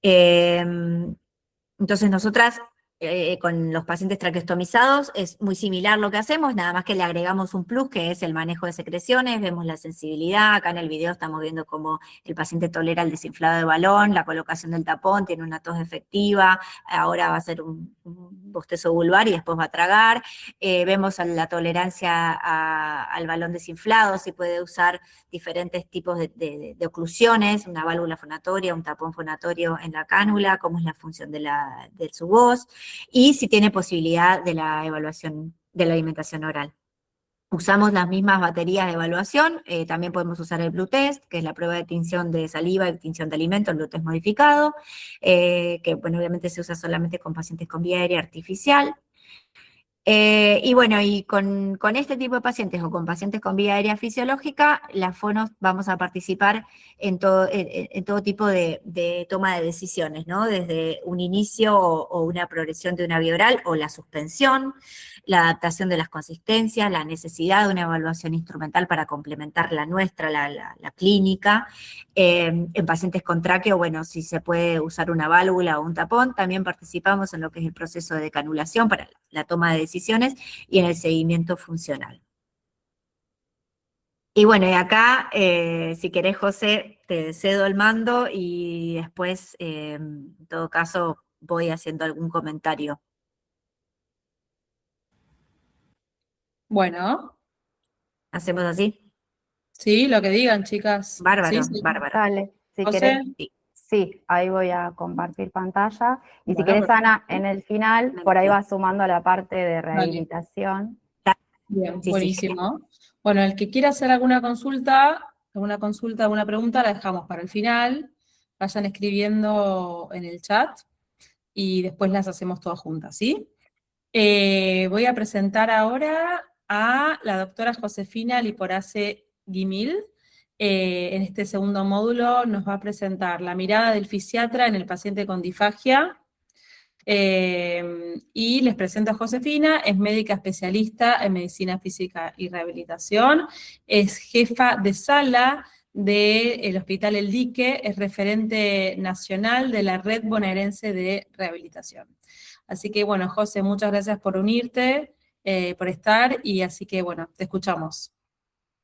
Entonces nosotras con los pacientes traqueostomizados es muy similar lo que hacemos, nada más que le agregamos un plus que es el manejo de secreciones, vemos la sensibilidad, acá en el video estamos viendo cómo el paciente tolera el desinflado de balón, la colocación del tapón, tiene una tos efectiva, ahora va a hacer un bostezo vulvar y después va a tragar, vemos la tolerancia al balón desinflado, si puede usar diferentes tipos de oclusiones, una válvula fonatoria, un tapón fonatorio en la cánula, cómo es la función de su voz, y si tiene posibilidad de la evaluación de la alimentación oral. Usamos las mismas baterías de evaluación, también podemos usar el Blue Test, que es la prueba de tinción de saliva y tinción de alimento, el Blue Test modificado, que bueno, obviamente se usa solamente con pacientes con vía aérea artificial. Y bueno, y con este tipo de pacientes o con pacientes con vía aérea fisiológica, las fonos vamos a participar en todo tipo de toma de decisiones, ¿no? Desde un inicio o una progresión de una vía oral o la suspensión, la adaptación de las consistencias, la necesidad de una evaluación instrumental para complementar la nuestra, la clínica. En pacientes con tráqueo, bueno, si se puede usar una válvula o un tapón, también participamos en lo que es el proceso de decanulación para la toma de decisiones y en el seguimiento funcional. Y bueno, y acá, si querés, José, te cedo el mando y después, en todo caso, voy haciendo algún comentario. Bueno, ¿Hacemos así? sí, lo que digan, chicas. Sí, Bárbaro, sí. bárbaro. Dale, si José, querés, sí, ahí voy a compartir pantalla. Y si bueno, querés, Ana, perfecto. en el final, Me por ahí metió. vas sumando la parte de Dale. rehabilitación. Bien, Sí, sí, genial. buenísimo. Bueno, el que quiera hacer alguna consulta, alguna pregunta, la dejamos para el final. Vayan escribiendo en el chat y después las hacemos todas juntas, ¿sí? Voy a presentar ahora a la doctora Josefina Liporace Guimil. En este segundo módulo nos va a presentar la mirada del fisiatra en el paciente con disfagia. Y les presento a Josefina, es médica especialista en medicina física y rehabilitación, es jefa de sala del Hospital El Dique, es referente nacional de la Red Bonaerense de Rehabilitación. Así que bueno, José, muchas gracias por unirte, por estar, y así que bueno, te escuchamos.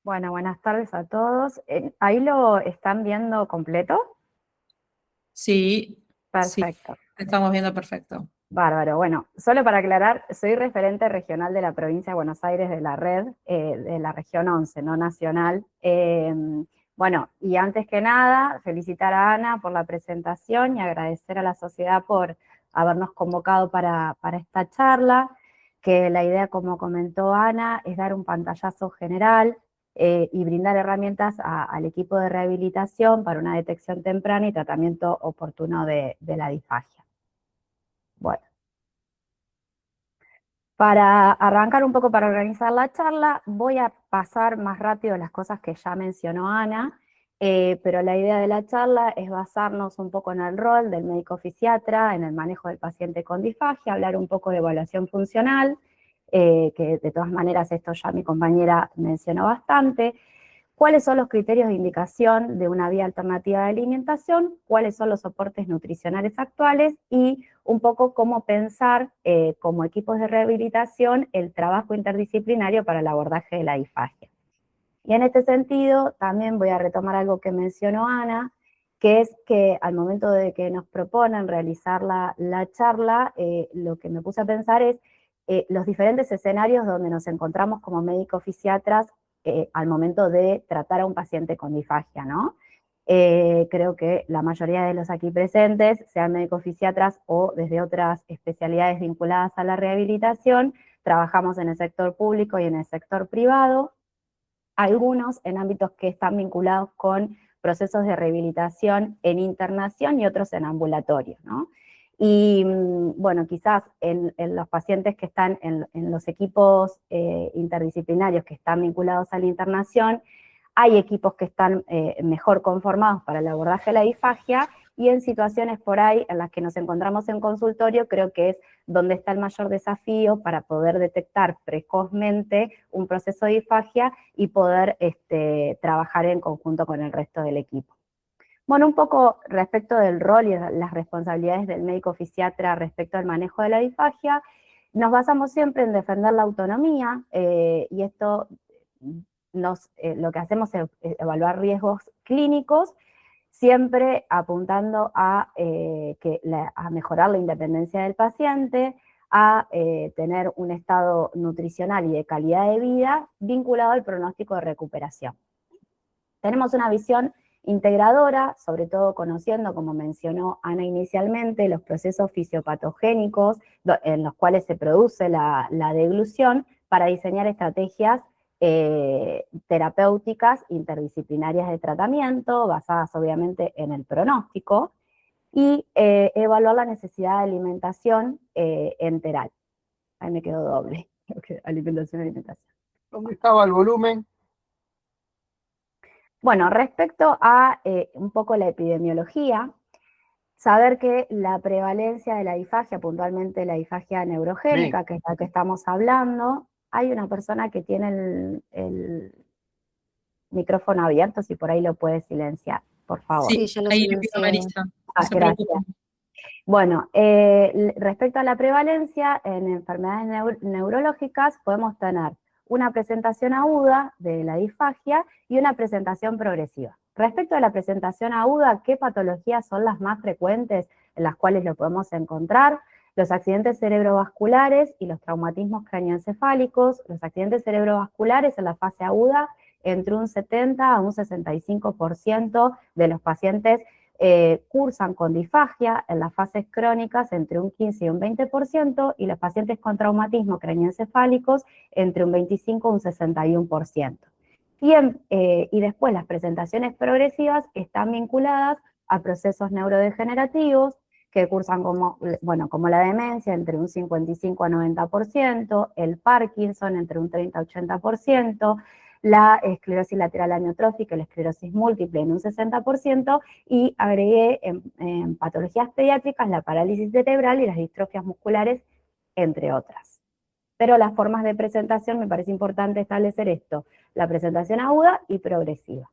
Bueno, buenas tardes a todos. ¿Ahí lo están viendo completo? Sí, sí, Perfecto. te estamos viendo perfecto. Bárbaro. Bueno, solo para aclarar, soy referente regional de la provincia de Buenos Aires de la red, de la región 11, no nacional. Bueno, y antes que nada, felicitar a Ana por la presentación y agradecer a la sociedad por habernos convocado para esta charla, que la idea, como comentó Ana, es dar un pantallazo general y brindar herramientas al equipo de rehabilitación para una detección temprana y tratamiento oportuno de la disfagia. Bueno, para arrancar un poco, para organizar la charla, voy a pasar más rápido las cosas que ya mencionó Ana, pero la idea de la charla es basarnos un poco en el rol del médico fisiatra, en el manejo del paciente con disfagia, hablar un poco de evaluación funcional, que de todas maneras esto ya mi compañera mencionó bastante, cuáles son los criterios de indicación de una vía alternativa de alimentación, cuáles son los soportes nutricionales actuales y un poco cómo pensar como equipos de rehabilitación el trabajo interdisciplinario para el abordaje de la disfagia. Y en este sentido también voy a retomar algo que mencionó Ana, que es que al momento de que nos proponen realizar la charla, lo que me puse a pensar es los diferentes escenarios donde nos encontramos como médicos fisiatras al momento de tratar a un paciente con disfagia, ¿no? Creo que la mayoría de los aquí presentes, sean médicos fisiatras o desde otras especialidades vinculadas a la rehabilitación, trabajamos en el sector público y en el sector privado, algunos en ámbitos que están vinculados con procesos de rehabilitación en internación y otros en ambulatorio, ¿no? Y bueno, quizás en los pacientes que están en los equipos interdisciplinarios que están vinculados a la internación, hay equipos que están mejor conformados para el abordaje de la disfagia y en situaciones por ahí en las que nos encontramos en consultorio, creo que es donde está el mayor desafío para poder detectar precozmente un proceso de disfagia y poder trabajar en conjunto con el resto del equipo. Bueno, un poco respecto del rol y las responsabilidades del médico fisiatra respecto al manejo de la disfagia, nos basamos siempre en defender la autonomía y esto lo que hacemos es evaluar riesgos clínicos, siempre apuntando a mejorar la independencia del paciente, a tener un estado nutricional y de calidad de vida vinculado al pronóstico de recuperación. Tenemos una visión integradora, sobre todo conociendo, como mencionó Ana inicialmente, los procesos fisiopatogénicos en los cuales se produce la deglución para diseñar estrategias terapéuticas interdisciplinarias de tratamiento, basadas obviamente en el pronóstico, y evaluar la necesidad de alimentación enteral. Ahí me quedó doble, alimentación. ¿Dónde estaba el volumen? Bueno, respecto a un poco la epidemiología, saber que la prevalencia de la disfagia, puntualmente la disfagia neurogénica, que es la que estamos hablando, hay una persona que tiene el micrófono abierto, si por ahí lo puede silenciar, por favor. Sí, Sí, yo lo ahí le pido a silencié. Marisa, no se Gracias. preocupen. Bueno, respecto a la prevalencia en enfermedades neurológicas, podemos tener una presentación aguda de la disfagia y una presentación progresiva. Respecto a la presentación aguda, ¿qué patologías son las más frecuentes en las cuales lo podemos encontrar? Los accidentes cerebrovasculares y los traumatismos craneoencefálicos. Los accidentes cerebrovasculares en la fase aguda, entre un 70 a un 65% de los pacientes cursan con disfagia, en las fases crónicas entre un 15 y un 20%, y los pacientes con traumatismo craneoencefálicos entre un 25 y un 61%. Y después las presentaciones progresivas están vinculadas a procesos neurodegenerativos que cursan como la demencia entre un 55 a 90%, el Parkinson entre un 30 a 80%, la esclerosis lateral amiotrófica, la esclerosis múltiple en un 60%, y agregué en patologías pediátricas la parálisis cerebral y las distrofias musculares, entre otras. Pero las formas de presentación, me parece importante establecer esto, la presentación aguda y progresiva.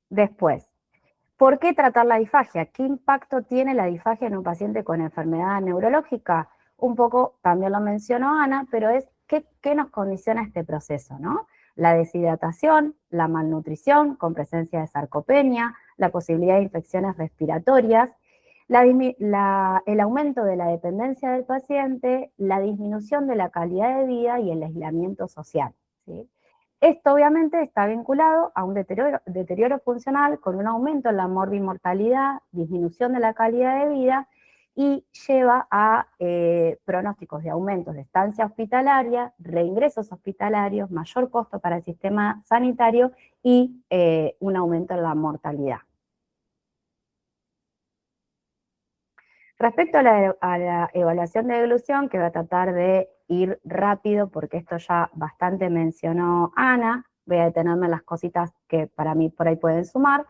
Después, ¿por qué tratar la disfagia? ¿Qué impacto tiene la disfagia en un paciente con enfermedad neurológica? Un poco, también lo mencionó Ana, pero es ¿qué nos condiciona este proceso, ¿no? La deshidratación, la malnutrición con presencia de sarcopenia, la posibilidad de infecciones respiratorias, el aumento de la dependencia del paciente, la disminución de la calidad de vida y el aislamiento social, ¿sí? Esto obviamente está vinculado a un deterioro funcional con un aumento en la morbimortalidad, disminución de la calidad de vida, y lleva a pronósticos de aumentos de estancia hospitalaria, reingresos hospitalarios, mayor costo para el sistema sanitario y un aumento en la mortalidad. Respecto a la evaluación de deglución, que voy a tratar de ir rápido porque esto ya bastante mencionó Ana, voy a detenerme en las cositas que para mí por ahí pueden sumar.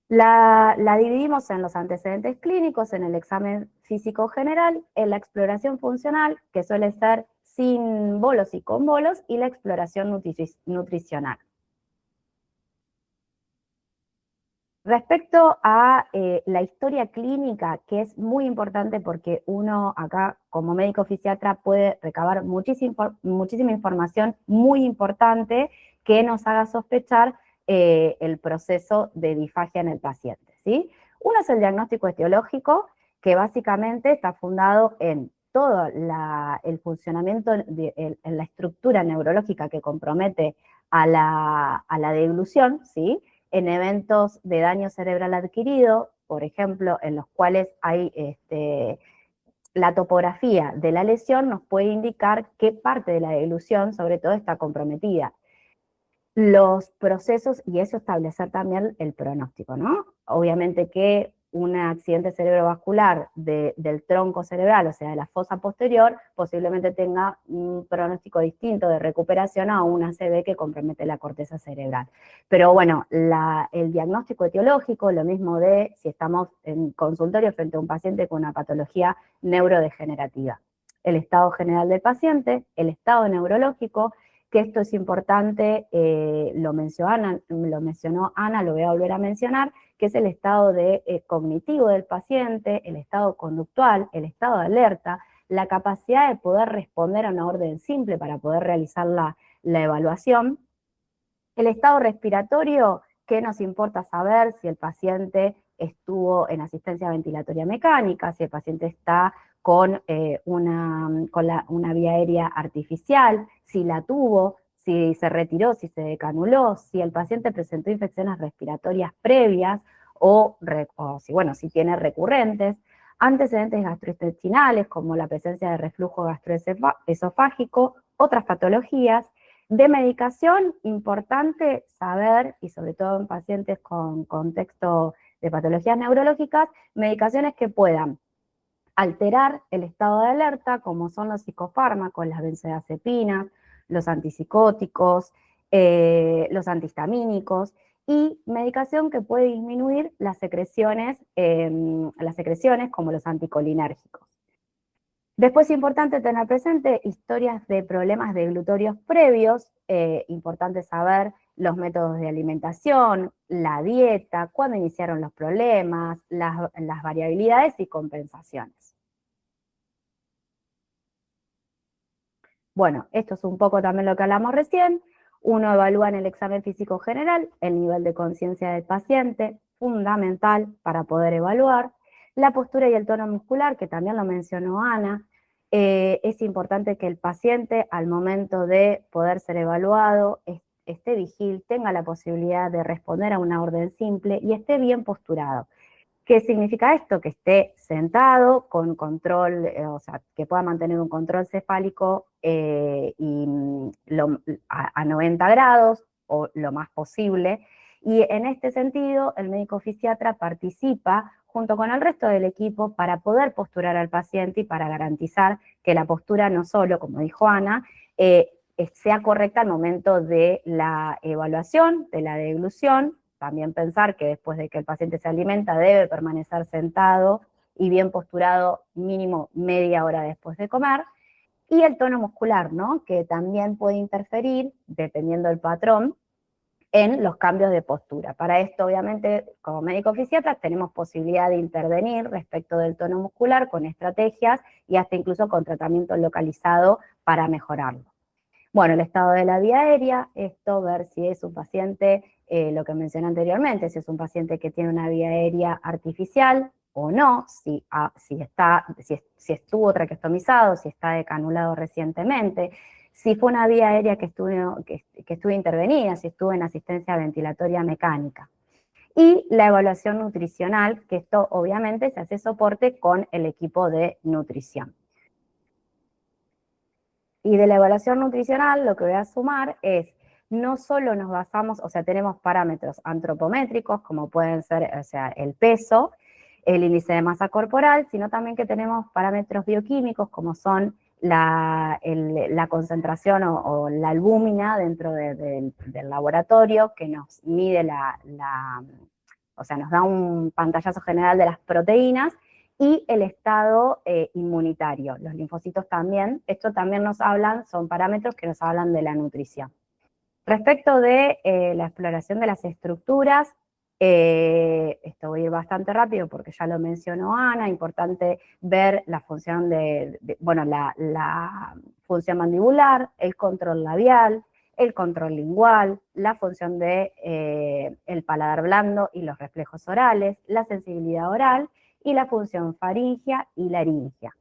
La dividimos en los antecedentes clínicos, en el examen físico general, en la exploración funcional, que suele ser sin bolos y con bolos, y la exploración nutricional. Respecto a la historia clínica, que es muy importante porque uno acá como médico fisiatra puede recabar muchísima información muy importante que nos haga sospechar el proceso de disfagia en el paciente, ¿sí? Uno es el diagnóstico etiológico, que básicamente está fundado en todo el funcionamiento, en la estructura neurológica que compromete a la deglución, ¿sí? En eventos de daño cerebral adquirido, por ejemplo, en los cuales hay la topografía de la lesión nos puede indicar qué parte de la deglución, sobre todo, está comprometida. Los procesos, y eso establecer también el pronóstico, ¿no? Obviamente que un accidente cerebrovascular del tronco cerebral, o sea, de la fosa posterior, posiblemente tenga un pronóstico distinto de recuperación a una ACV que compromete la corteza cerebral. Pero bueno, el diagnóstico etiológico, lo mismo de si estamos en consultorio frente a un paciente con una patología neurodegenerativa. El estado general del paciente, el estado neurológico, que esto es importante, lo mencionó Ana, lo voy a volver a mencionar, que es el estado cognitivo del paciente, el estado conductual, el estado de alerta, la capacidad de poder responder a una orden simple para poder realizar la evaluación. El estado respiratorio, ¿qué nos importa saber si el paciente estuvo en asistencia ventilatoria mecánica, si el paciente está con una vía aérea artificial, si la tuvo, si se retiró, si se decanuló, si el paciente presentó infecciones respiratorias previas si tiene recurrentes, antecedentes gastrointestinales como la presencia de reflujo gastroesofágico, otras patologías. De medicación, importante saber, y sobre todo en pacientes con contexto de patologías neurológicas, medicaciones que puedan alterar el estado de alerta, como son los psicofármacos, las benzodiazepinas, los antipsicóticos, los antihistamínicos, y medicación que puede disminuir las secreciones como los anticolinérgicos. Después es importante tener presente historias de problemas deglutorios previos, importante saber los métodos de alimentación, la dieta, cuándo iniciaron los problemas, las variabilidades y compensaciones. Bueno, esto es un poco también lo que hablamos recién. Uno evalúa en el examen físico general el nivel de conciencia del paciente, fundamental para poder evaluar. La postura y el tono muscular, que también lo mencionó Ana, es importante que el paciente al momento de poder ser evaluado esté vigil, tenga la posibilidad de responder a una orden simple y esté bien posturado. ¿Qué significa esto? Que esté sentado con control, o sea, que pueda mantener un control cefálico a 90 grados o lo más posible. Y en este sentido, el médico fisiatra participa junto con el resto del equipo para poder posturar al paciente y para garantizar que la postura no solo, como dijo Ana, sea correcta al momento de la evaluación, de la deglución. También pensar que después de que el paciente se alimenta debe permanecer sentado y bien posturado mínimo media hora después de comer. Y el tono muscular, ¿no? Que también puede interferir, dependiendo del patrón, en los cambios de postura. Para esto, obviamente, como médicos fisiatras tenemos posibilidad de intervenir respecto del tono muscular con estrategias y hasta incluso con tratamiento localizado para mejorarlo. Bueno, el estado de la vía aérea, esto ver si es un paciente, lo que mencioné anteriormente, si es un paciente que tiene una vía aérea artificial o no, si estuvo traqueostomizado, si está decanulado recientemente, si fue una vía aérea que estuvo intervenida, si estuvo en asistencia ventilatoria mecánica. Y la evaluación nutricional, que esto obviamente se hace soporte con el equipo de nutrición. Y de la evaluación nutricional lo que voy a sumar es, no solo nos basamos, o sea, tenemos parámetros antropométricos, como pueden ser, o sea, el peso, el índice de masa corporal, sino también que tenemos parámetros bioquímicos, como son la concentración o la albúmina dentro del laboratorio, que nos mide o sea, nos da un pantallazo general de las proteínas, y el estado inmunitario, los linfocitos también. Esto también son parámetros que nos hablan de la nutrición. Respecto de la exploración de las estructuras, esto voy a ir bastante rápido porque ya lo mencionó Ana, importante ver la función la función mandibular, el control labial, el control lingual, la función de el paladar blando y los reflejos orales, la sensibilidad oral, y la función faríngea y laríngea.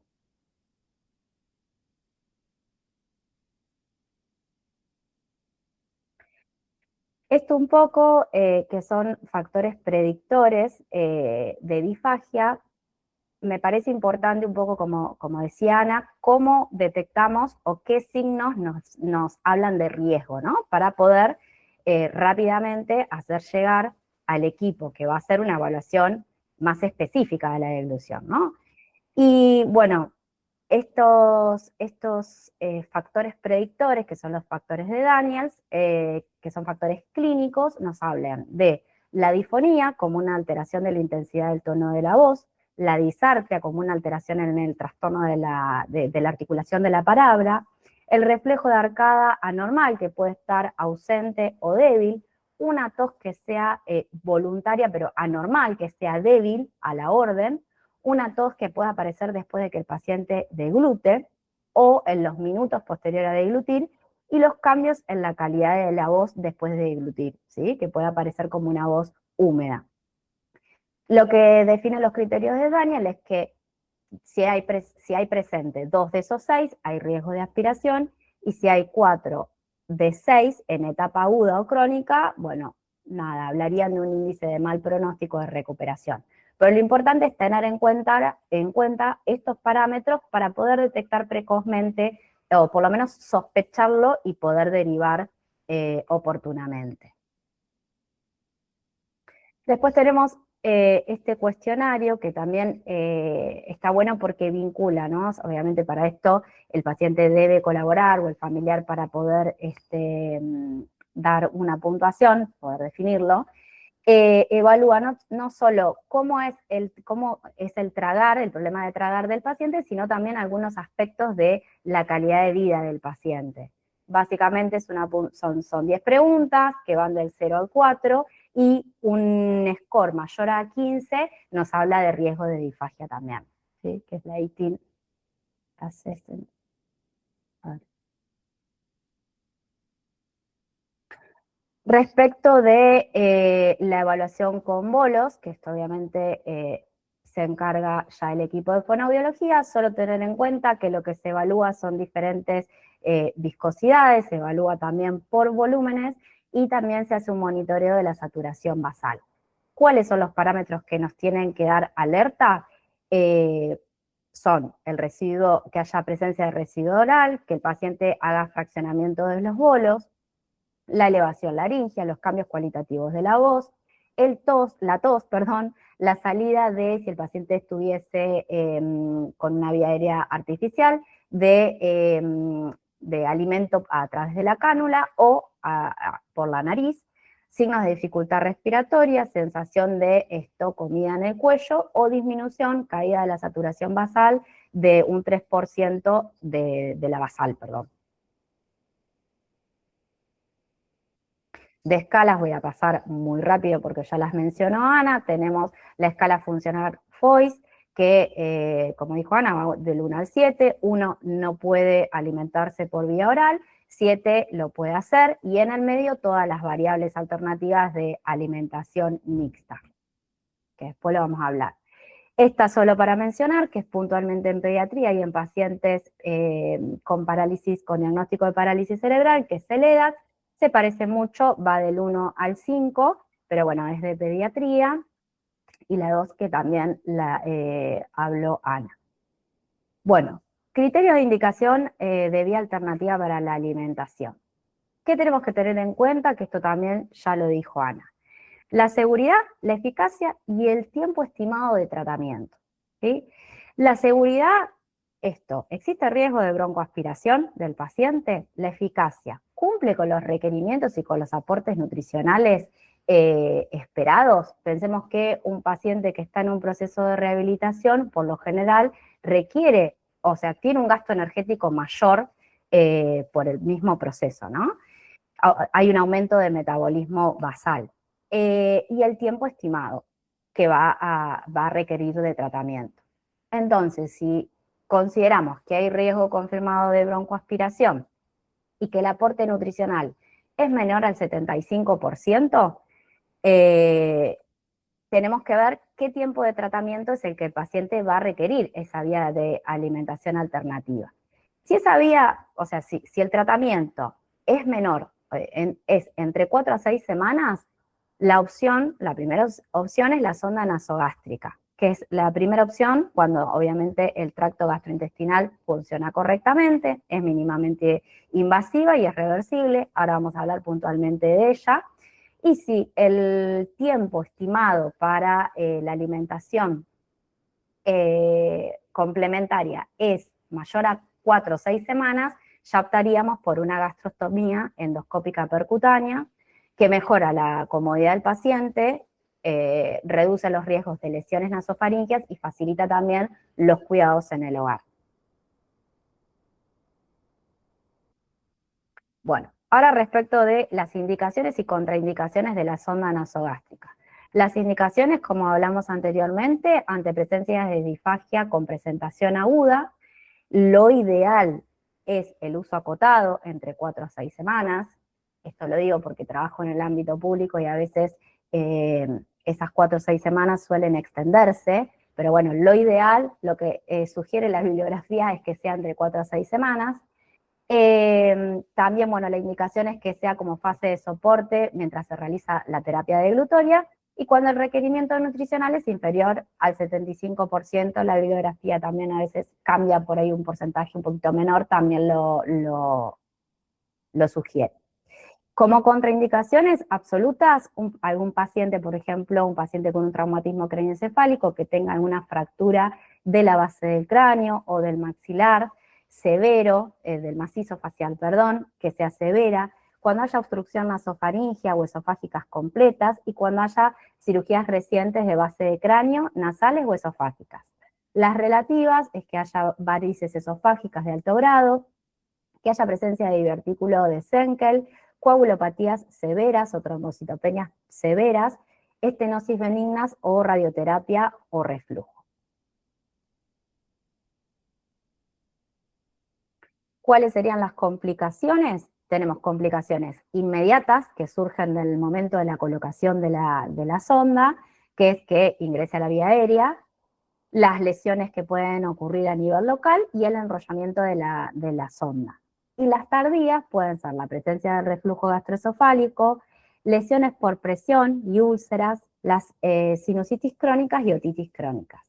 Esto un poco que son factores predictores de disfagia, me parece importante un poco, como decía Ana, cómo detectamos o qué signos nos hablan de riesgo, ¿no? Para poder rápidamente hacer llegar al equipo que va a hacer una evaluación más específica de la deglución, ¿no? Y bueno, estos factores predictores, que son los factores de Daniels, que son factores clínicos, nos hablan de la disfonía como una alteración de la intensidad del tono de la voz, la disartria como una alteración en el trastorno de la articulación de la palabra, el reflejo de arcada anormal que puede estar ausente o débil, una tos que sea voluntaria pero anormal, que sea débil a la orden, una tos que pueda aparecer después de que el paciente deglute o en los minutos posteriores a deglutir, y los cambios en la calidad de la voz después de deglutir, ¿sí? Que puede aparecer como una voz húmeda. Lo que define los criterios de Daniel es que si hay presente 2 de esos 6, hay riesgo de aspiración, y si hay 4 de 6 en etapa aguda o crónica, bueno, nada, hablarían de un índice de mal pronóstico de recuperación. Pero lo importante es tener en cuenta estos parámetros para poder detectar precozmente, o por lo menos sospecharlo y poder derivar oportunamente. Después tenemos este cuestionario que también está bueno porque vincula, ¿no? Obviamente para esto el paciente debe colaborar o el familiar para poder dar una puntuación, poder definirlo. Evalúa no solo cómo es el tragar, el problema de tragar del paciente, sino también algunos aspectos de la calidad de vida del paciente. Básicamente son 10 preguntas que van del 0 al 4, y un score mayor a 15 nos habla de riesgo de disfagia también, ¿sí? Que es la 18 Assessment. Respecto de la evaluación con bolos, que esto obviamente se encarga ya el equipo de fonoaudiología, solo tener en cuenta que lo que se evalúa son diferentes viscosidades, se evalúa también por volúmenes, y también se hace un monitoreo de la saturación basal. ¿Cuáles son los parámetros que nos tienen que dar alerta? Son el residuo, que haya presencia de residuo oral, que el paciente haga fraccionamiento de los bolos, la elevación laringea, los cambios cualitativos de la voz, la tos, la salida de, si el paciente estuviese con una vía aérea artificial, de alimento a través de la cánula o por la nariz, signos de dificultad respiratoria, sensación de comida en el cuello, o disminución, caída de la saturación basal de un 3% de la basal, perdón. De escalas voy a pasar muy rápido porque ya las mencionó Ana. Tenemos la escala funcional Foyce, que como dijo Ana, va del 1 al 7. 1 no puede alimentarse por vía oral, 7 lo puede hacer, y en el medio todas las variables alternativas de alimentación mixta, que después lo vamos a hablar. Esta solo para mencionar que es puntualmente en pediatría y en pacientes con diagnóstico de parálisis cerebral, que es el EDAC. Se parece mucho, va del 1 al 5, pero bueno, es de pediatría, y la 2 que también la habló Ana. Bueno, criterios de indicación de vía alternativa para la alimentación. ¿Qué tenemos que tener en cuenta? Que esto también ya lo dijo Ana. La seguridad, la eficacia y el tiempo estimado de tratamiento, ¿sí? La seguridad, ¿existe riesgo de broncoaspiración del paciente? La eficacia, ¿cumple con los requerimientos y con los aportes nutricionales esperados? Pensemos que un paciente que está en un proceso de rehabilitación, por lo general, requiere, o sea, tiene un gasto energético mayor por el mismo proceso, ¿no? Hay un aumento de metabolismo basal. Y el tiempo estimado que va a requerir de tratamiento. Entonces, si consideramos que hay riesgo confirmado de broncoaspiración y que el aporte nutricional es menor al 75%, tenemos que ver qué tiempo de tratamiento es el que el paciente va a requerir esa vía de alimentación alternativa. Si esa vía, o sea, si el tratamiento es menor, es entre 4 a 6 semanas, la primera opción es la sonda nasogástrica, que es la primera opción cuando obviamente el tracto gastrointestinal funciona correctamente, es mínimamente invasiva y es reversible. Ahora vamos a hablar puntualmente de ella. Y si el tiempo estimado para la alimentación complementaria es mayor a 4 o 6 semanas, ya optaríamos por una gastrostomía endoscópica percutánea que mejora la comodidad del paciente, reduce los riesgos de lesiones nasofaringeas y facilita también los cuidados en el hogar. Bueno, ahora respecto de las indicaciones y contraindicaciones de la sonda nasogástrica. Las indicaciones, como hablamos anteriormente, ante presencia de disfagia con presentación aguda, lo ideal es el uso acotado entre 4 a 6 semanas. Esto lo digo porque trabajo en el ámbito público y a veces esas 4 o 6 semanas suelen extenderse, pero bueno, lo ideal, lo que sugiere la bibliografía es que sea entre 4 a 6 semanas. También, bueno, la indicación es que sea como fase de soporte mientras se realiza la terapia deglutoria, y cuando el requerimiento nutricional es inferior al 75%, la bibliografía también a veces cambia por ahí un porcentaje un poquito menor, también lo sugiere. Como contraindicaciones absolutas, algún paciente, por ejemplo, un paciente con un traumatismo craneoencefálico que tenga alguna fractura de la base del cráneo o del maxilar severo, del macizo facial, perdón, que sea severa, cuando haya obstrucción nasofaringea o esofágicas completas y cuando haya cirugías recientes de base de cráneo, nasales o esofágicas. Las relativas es que haya varices esofágicas de alto grado, que haya presencia de divertículo de Schenkel, coagulopatías severas o trombocitopenias severas, estenosis benignas o radioterapia o reflujo. ¿Cuáles serían las complicaciones? Tenemos complicaciones inmediatas que surgen del momento de la colocación de la sonda, que es que ingrese a la vía aérea, las lesiones que pueden ocurrir a nivel local y el enrollamiento de la sonda. Y las tardías pueden ser la presencia del reflujo gastroesofálico, lesiones por presión y úlceras, las sinusitis crónicas y otitis crónicas.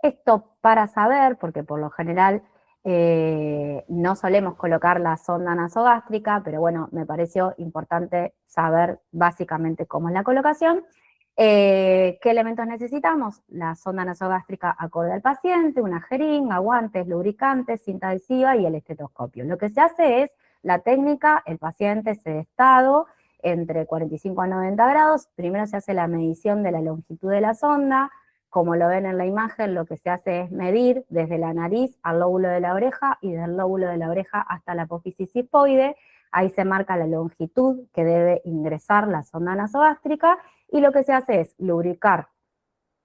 Esto para saber, porque por lo general no solemos colocar la sonda nasogástrica, pero bueno, me pareció importante saber básicamente cómo es la colocación. ¿Qué elementos necesitamos? La sonda nasogástrica acorde al paciente, una jeringa, guantes, lubricantes, cinta adhesiva y el estetoscopio. Lo que se hace es la técnica, el paciente sedestado entre 45 a 90 grados, primero se hace la medición de la longitud de la sonda. Como lo ven en la imagen, lo que se hace es medir desde la nariz al lóbulo de la oreja y del lóbulo de la oreja hasta la apófisis hipoide. Ahí se marca la longitud que debe ingresar la sonda nasogástrica y lo que se hace es lubricar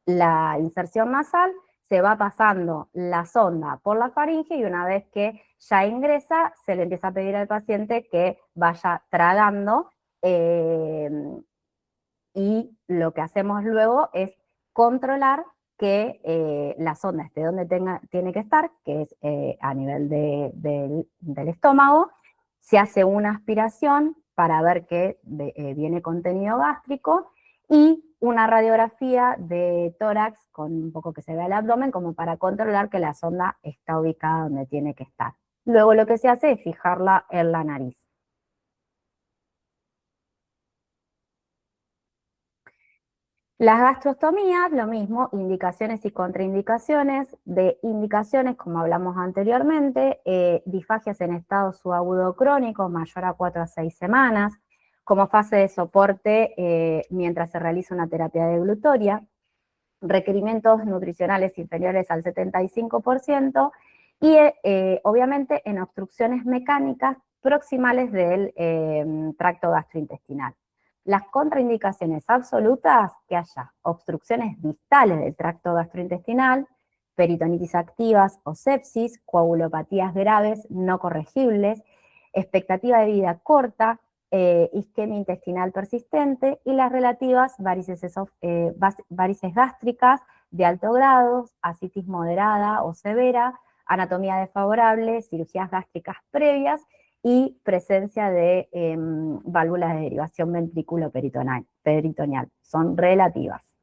la inserción nasal, se va pasando la sonda por la faringe y una vez que ya ingresa, se le empieza a pedir al paciente que vaya tragando y lo que hacemos luego es controlar que la sonda esté donde tiene que estar, que es a nivel del estómago. Se hace una aspiración para ver que viene contenido gástrico y una radiografía de tórax con un poco que se vea el abdomen como para controlar que la sonda está ubicada donde tiene que estar. Luego lo que se hace es fijarla en la nariz. Las gastrostomías, lo mismo, indicaciones y contraindicaciones. De indicaciones, como hablamos anteriormente, disfagias en estado subagudo crónico mayor a 4 a 6 semanas, como fase de soporte mientras se realiza una terapia deglutoria, requerimientos nutricionales inferiores al 75% y obviamente en obstrucciones mecánicas proximales del tracto gastrointestinal. Las contraindicaciones absolutas, que haya obstrucciones distales del tracto gastrointestinal, peritonitis activas o sepsis, coagulopatías graves no corregibles, expectativa de vida corta, isquemia intestinal persistente y las relativas varices gástricas de alto grado, ascitis moderada o severa, anatomía desfavorable, cirugías gástricas previas y presencia de válvulas de derivación ventrículo-peritoneal. Son relativas.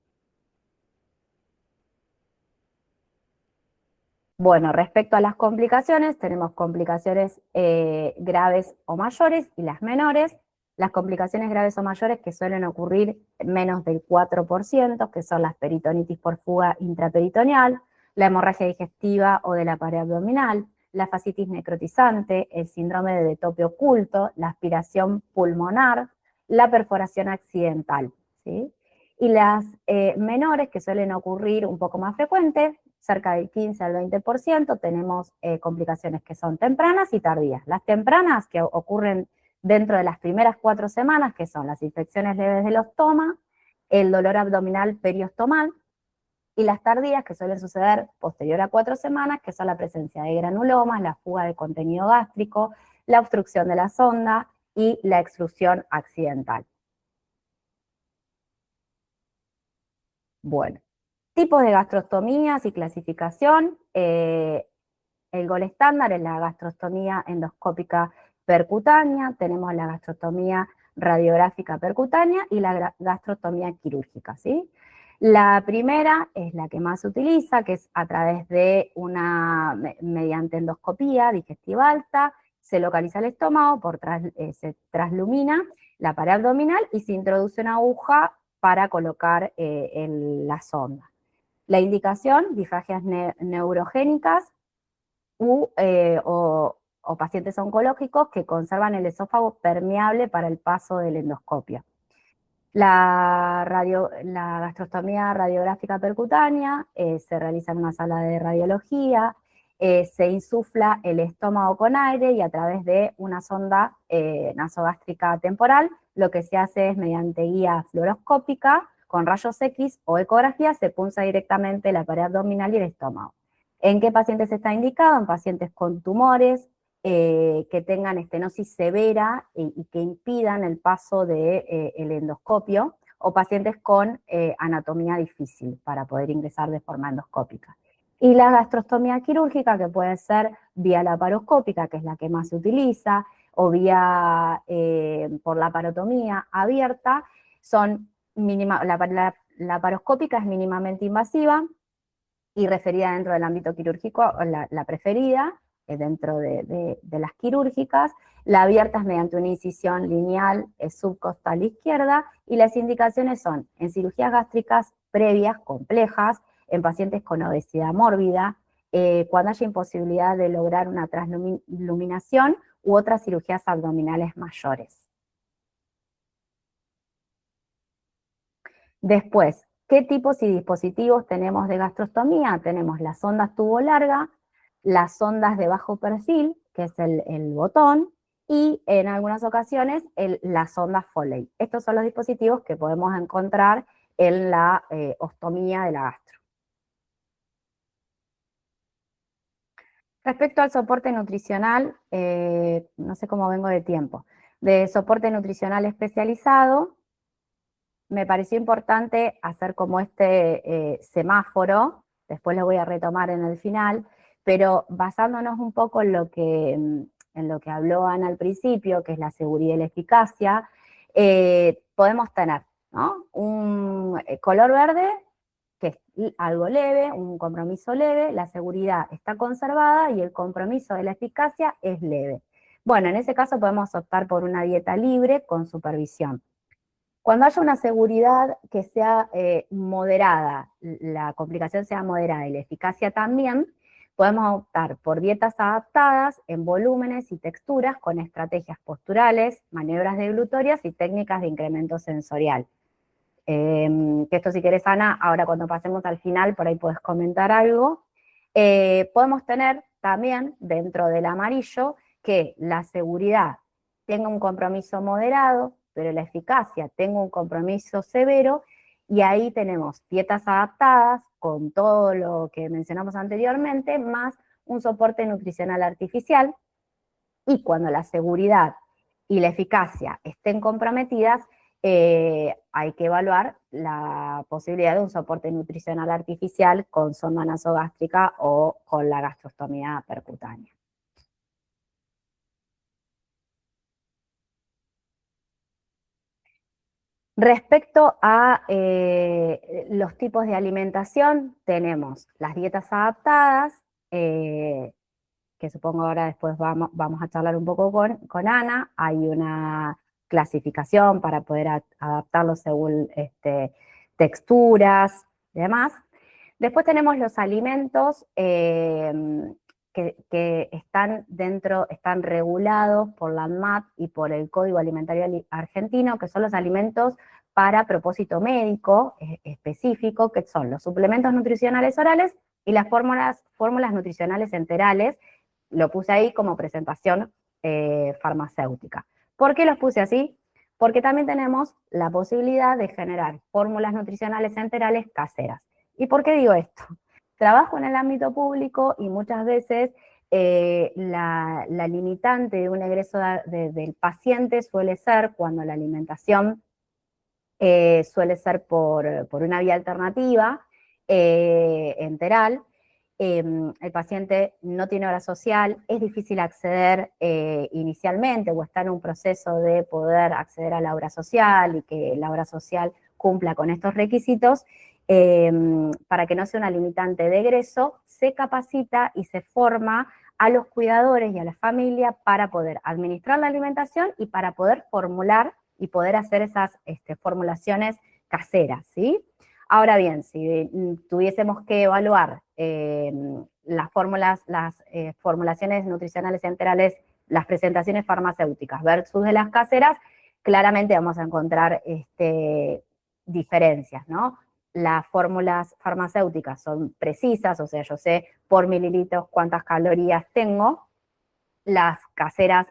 Bueno, respecto a las complicaciones, tenemos complicaciones graves o mayores y las menores. Las complicaciones graves o mayores que suelen ocurrir menos del 4%, que son las peritonitis por fuga intraperitoneal, la hemorragia digestiva o de la pared abdominal, la fascitis necrotizante, el síndrome de detope oculto, la aspiración pulmonar, la perforación accidental, ¿sí? Y las menores, que suelen ocurrir un poco más frecuentes, cerca del 15 al 20%, tenemos complicaciones que son tempranas y tardías. Las tempranas, que ocurren dentro de las primeras 4 semanas, que son las infecciones leves del ostoma, el dolor abdominal periostomal, y las tardías, que suelen suceder posterior a 4 semanas, que son la presencia de granulomas, la fuga de contenido gástrico, la obstrucción de la sonda y la extrusión accidental. Bueno, tipos de gastrostomías y clasificación. El gol estándar es la gastrostomía endoscópica percutánea, tenemos la gastrostomía radiográfica percutánea y la gastrostomía quirúrgica, ¿sí? La primera es la que más se utiliza, que es a través de mediante endoscopía digestiva alta, se localiza el estómago, se traslumina la pared abdominal y se introduce una aguja para colocar la sonda. La indicación, disfagias neurogénicas o pacientes oncológicos que conservan el esófago permeable para el paso del endoscopio. La gastrostomía radiográfica percutánea se realiza en una sala de radiología, se insufla el estómago con aire y a través de una sonda nasogástrica temporal, lo que se hace es mediante guía fluoroscópica con rayos X o ecografía se punza directamente la pared abdominal y el estómago. ¿En qué pacientes está indicado? En pacientes con tumores, que tengan estenosis severa y que impidan el paso del endoscopio, o pacientes con anatomía difícil para poder ingresar de forma endoscópica. Y la gastrostomía quirúrgica, que puede ser vía laparoscópica, que es la que más se utiliza, o vía por laparotomía abierta, la laparoscópica es mínimamente invasiva y referida dentro del ámbito quirúrgico, la preferida, dentro de las quirúrgicas. La abierta es mediante una incisión lineal subcostal izquierda, y las indicaciones son en cirugías gástricas previas, complejas, en pacientes con obesidad mórbida, cuando haya imposibilidad de lograr una transluminación u otras cirugías abdominales mayores. Después, ¿qué tipos y dispositivos tenemos de gastrostomía? Tenemos las sondas tubo larga, las sondas de bajo perfil, que es el botón, y en algunas ocasiones la sonda Foley. Estos son los dispositivos que podemos encontrar en la ostomía de la gastro. Respecto al soporte nutricional, no sé cómo vengo de tiempo, de soporte nutricional especializado, me pareció importante hacer como este semáforo, después lo voy a retomar en el final, pero basándonos un poco en lo que habló Ana al principio, que es la seguridad y la eficacia, podemos tener, ¿no?, un color verde, que es algo leve, un compromiso leve, la seguridad está conservada y el compromiso de la eficacia es leve. Bueno, en ese caso podemos optar por una dieta libre con supervisión. Cuando haya una seguridad que sea moderada, la complicación sea moderada y la eficacia también, podemos optar por dietas adaptadas en volúmenes y texturas con estrategias posturales, maniobras deglutorias y técnicas de incremento sensorial. Que esto, si querés, Ana, ahora cuando pasemos al final, por ahí podés comentar algo. Podemos tener también dentro del amarillo que la seguridad tenga un compromiso moderado, pero la eficacia tenga un compromiso severo, y ahí tenemos dietas adaptadas con todo lo que mencionamos anteriormente, más un soporte nutricional artificial, y cuando la seguridad y la eficacia estén comprometidas, hay que evaluar la posibilidad de un soporte nutricional artificial con sonda nasogástrica o con la gastrostomía percutánea. Respecto a los tipos de alimentación, tenemos las dietas adaptadas, que supongo ahora después vamos a charlar un poco con Ana. Hay una clasificación para poder adaptarlo según texturas y demás. Después tenemos los alimentos que están regulados por la ANMAT y por el Código Alimentario Argentino, que son los alimentos para propósito médico específico, que son los suplementos nutricionales orales y las fórmulas nutricionales enterales. Lo puse ahí como presentación farmacéutica. ¿Por qué los puse así? Porque también tenemos la posibilidad de generar fórmulas nutricionales enterales caseras. ¿Y por qué digo esto? Trabajo en el ámbito público y muchas veces la limitante de un egreso del paciente suele ser cuando la alimentación suele ser por una vía alternativa, enteral. El paciente no tiene obra social, es difícil acceder inicialmente o está en un proceso de poder acceder a la obra social y que la obra social cumpla con estos requisitos. Para que no sea una limitante de egreso, se capacita y se forma a los cuidadores y a la familia para poder administrar la alimentación y para poder formular y poder hacer esas formulaciones caseras, ¿sí? Ahora bien, si tuviésemos que evaluar las formulaciones nutricionales enterales, las presentaciones farmacéuticas versus de las caseras, claramente vamos a encontrar diferencias, ¿no? Las fórmulas farmacéuticas son precisas, o sea, yo sé por mililitros cuántas calorías tengo. Las caseras,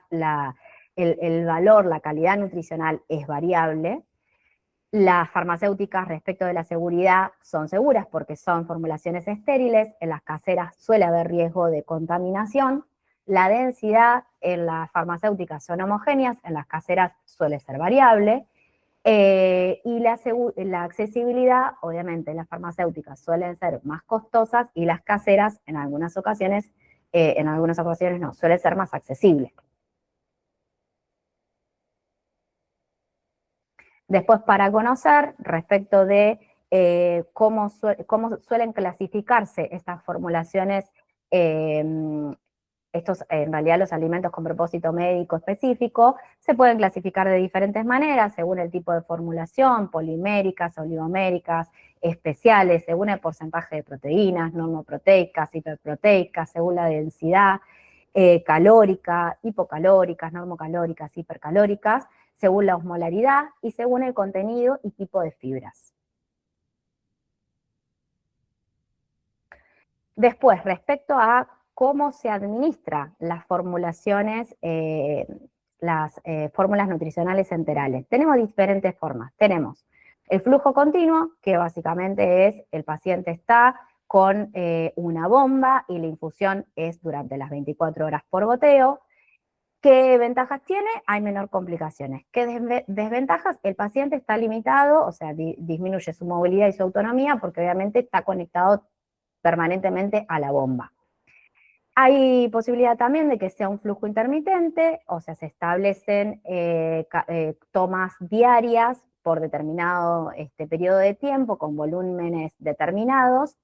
el valor, la calidad nutricional es variable. Las farmacéuticas respecto de la seguridad son seguras porque son formulaciones estériles. En las caseras suele haber riesgo de contaminación. La densidad en las farmacéuticas son homogéneas, en las caseras suele ser variable. Y la accesibilidad, obviamente, las farmacéuticas suelen ser más costosas y las caseras en algunas ocasiones no, suele ser más accesible. Después, para conocer respecto de cómo suelen clasificarse estas formulaciones, en realidad los alimentos con propósito médico específico, se pueden clasificar de diferentes maneras, según el tipo de formulación, poliméricas, oligoméricas, especiales, según el porcentaje de proteínas, normoproteicas, hiperproteicas, según la densidad calórica, hipocalóricas, normocalóricas, hipercalóricas, según la osmolaridad y según el contenido y tipo de fibras. Después, respecto a cómo se administra las formulaciones, las fórmulas nutricionales enterales. Tenemos diferentes formas. Tenemos el flujo continuo, que básicamente es el paciente está con una bomba y la infusión es durante las 24 horas por goteo. ¿Qué ventajas tiene? Hay menor complicaciones. ¿Qué desventajas? El paciente está limitado, o sea, disminuye su movilidad y su autonomía porque obviamente está conectado permanentemente a la bomba. Hay posibilidad también de que sea un flujo intermitente, o sea, se establecen tomas diarias por determinado periodo de tiempo con volúmenes determinados.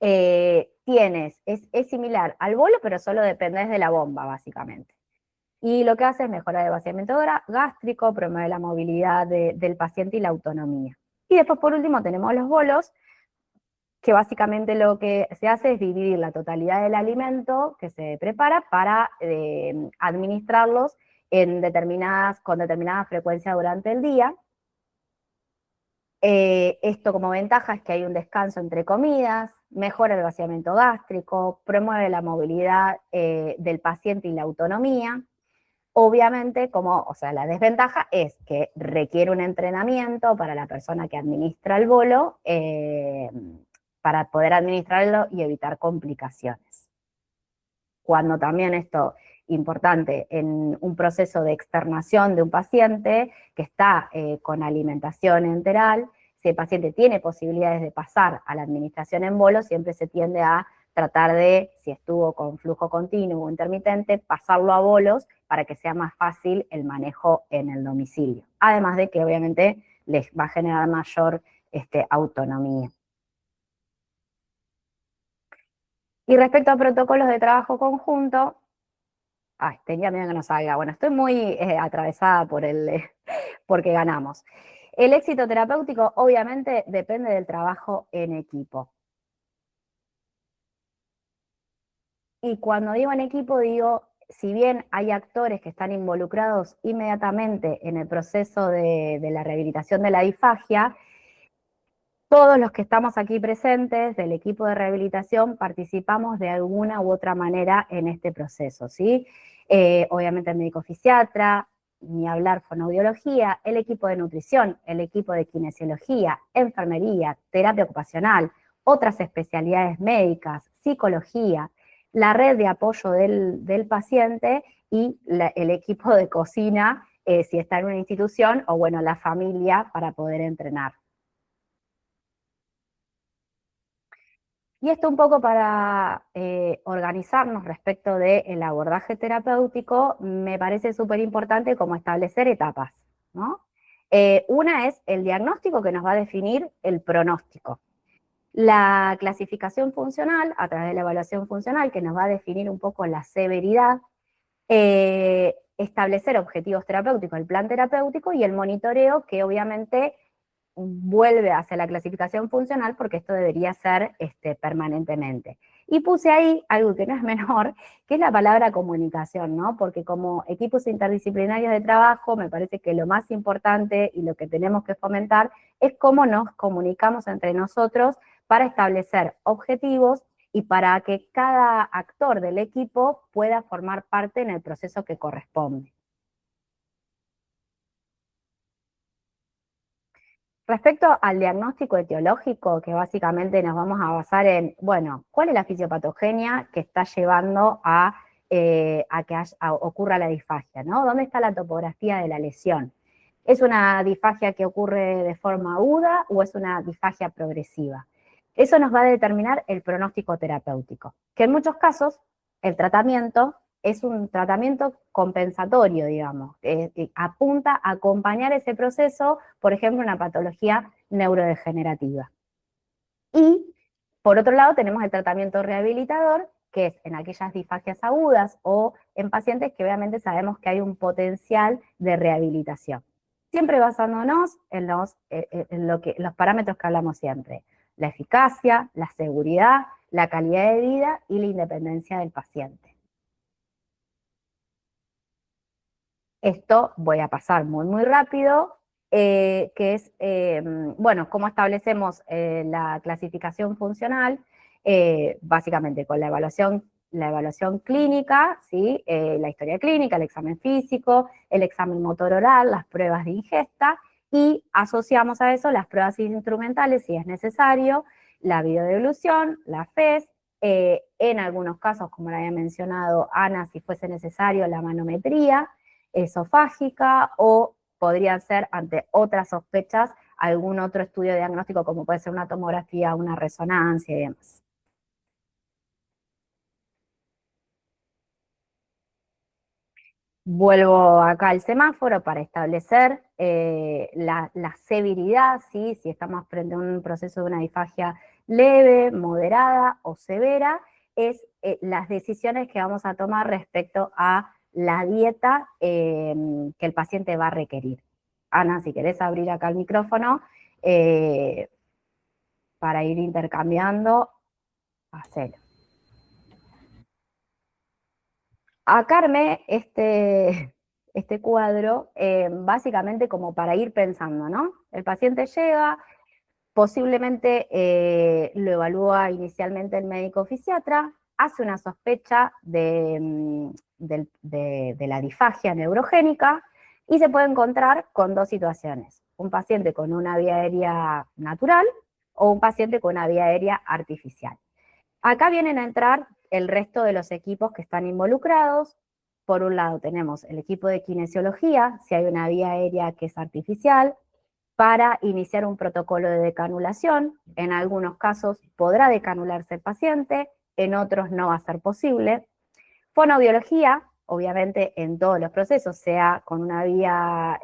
Es similar al bolo, pero solo dependes de la bomba, básicamente. Y lo que hace es mejorar el vaciamiento gástrico, promueve la movilidad del paciente y la autonomía. Y después, por último, tenemos los bolos, que básicamente lo que se hace es dividir la totalidad del alimento que se prepara para administrarlos con determinada frecuencia durante el día. Esto como ventaja es que hay un descanso entre comidas, mejora el vaciamiento gástrico, promueve la movilidad del paciente y la autonomía. Obviamente, la desventaja es que requiere un entrenamiento para la persona que administra el bolo para poder administrarlo y evitar complicaciones. Cuando también esto, importante, en un proceso de externación de un paciente que está con alimentación enteral, si el paciente tiene posibilidades de pasar a la administración en bolo, siempre se tiende a tratar de, si estuvo con flujo continuo o intermitente, pasarlo a bolos para que sea más fácil el manejo en el domicilio. Además de que obviamente les va a generar mayor autonomía. Y respecto a protocolos de trabajo conjunto, ay, tenía miedo que no salga. Bueno, estoy muy atravesada por porque ganamos. El éxito terapéutico obviamente depende del trabajo en equipo. Y cuando digo en equipo, digo, si bien hay actores que están involucrados inmediatamente en el proceso de la rehabilitación de la disfagia, todos los que estamos aquí presentes del equipo de rehabilitación participamos de alguna u otra manera en este proceso, ¿sí? Obviamente el médico fisiatra, ni hablar fonoaudiología, el equipo de nutrición, el equipo de kinesiología, enfermería, terapia ocupacional, otras especialidades médicas, psicología, la red de apoyo del paciente y el equipo de cocina, si está en una institución, o bueno, la familia para poder entrenar. Y esto un poco para organizarnos respecto del abordaje terapéutico, me parece súper importante como establecer etapas, ¿no? Una es el diagnóstico, que nos va a definir el pronóstico. La clasificación funcional, a través de la evaluación funcional, que nos va a definir un poco la severidad. Establecer objetivos terapéuticos, el plan terapéutico, y el monitoreo, que obviamente vuelve hacia la clasificación funcional, porque esto debería ser permanentemente. Y puse ahí algo que no es menor, que es la palabra comunicación, ¿no? Porque como equipos interdisciplinarios de trabajo, me parece que lo más importante y lo que tenemos que fomentar es cómo nos comunicamos entre nosotros para establecer objetivos y para que cada actor del equipo pueda formar parte en el proceso que corresponde. Respecto al diagnóstico etiológico, que básicamente nos vamos a basar en, bueno, ¿cuál es la fisiopatogenia que está llevando a que ocurra la disfagia, ¿no? ¿Dónde está la topografía de la lesión? ¿Es una disfagia que ocurre de forma aguda o es una disfagia progresiva? Eso nos va a determinar el pronóstico terapéutico, que en muchos casos el tratamiento es un tratamiento compensatorio, digamos, apunta a acompañar ese proceso, por ejemplo, una patología neurodegenerativa. Y, por otro lado, tenemos el tratamiento rehabilitador, que es en aquellas disfagias agudas o en pacientes que obviamente sabemos que hay un potencial de rehabilitación. Siempre basándonos en los parámetros que hablamos siempre: la eficacia, la seguridad, la calidad de vida y la independencia del paciente. Esto voy a pasar muy rápido, que es, bueno, cómo establecemos la clasificación funcional, básicamente con la evaluación clínica, ¿sí? La historia clínica, el examen físico, el examen motor oral, las pruebas de ingesta, y asociamos a eso las pruebas instrumentales, si es necesario, la videodeglución, la FES, en algunos casos, como lo había mencionado Ana, si fuese necesario, la manometría esofágica, o podrían ser, ante otras sospechas, algún otro estudio diagnóstico, como puede ser una tomografía, una resonancia y demás. Vuelvo acá al semáforo para establecer la severidad, ¿sí? Si estamos frente a un proceso de una disfagia leve, moderada o severa, es las decisiones que vamos a tomar respecto a la dieta que el paciente va a requerir. Ana, si querés abrir acá el micrófono para ir intercambiando, hacelo. Acá armé este cuadro básicamente como para ir pensando, ¿no? El paciente llega, posiblemente lo evalúa inicialmente el médico fisiatra, hace una sospecha de la disfagia neurogénica y se puede encontrar con dos situaciones: un paciente con una vía aérea natural o un paciente con una vía aérea artificial. Acá vienen a entrar el resto de los equipos que están involucrados. Por un lado tenemos el equipo de kinesiología, si hay una vía aérea que es artificial, para iniciar un protocolo de decanulación. En algunos casos podrá decanularse el paciente, en otros no va a ser posible. Fonoaudiología, obviamente en todos los procesos, sea con una vía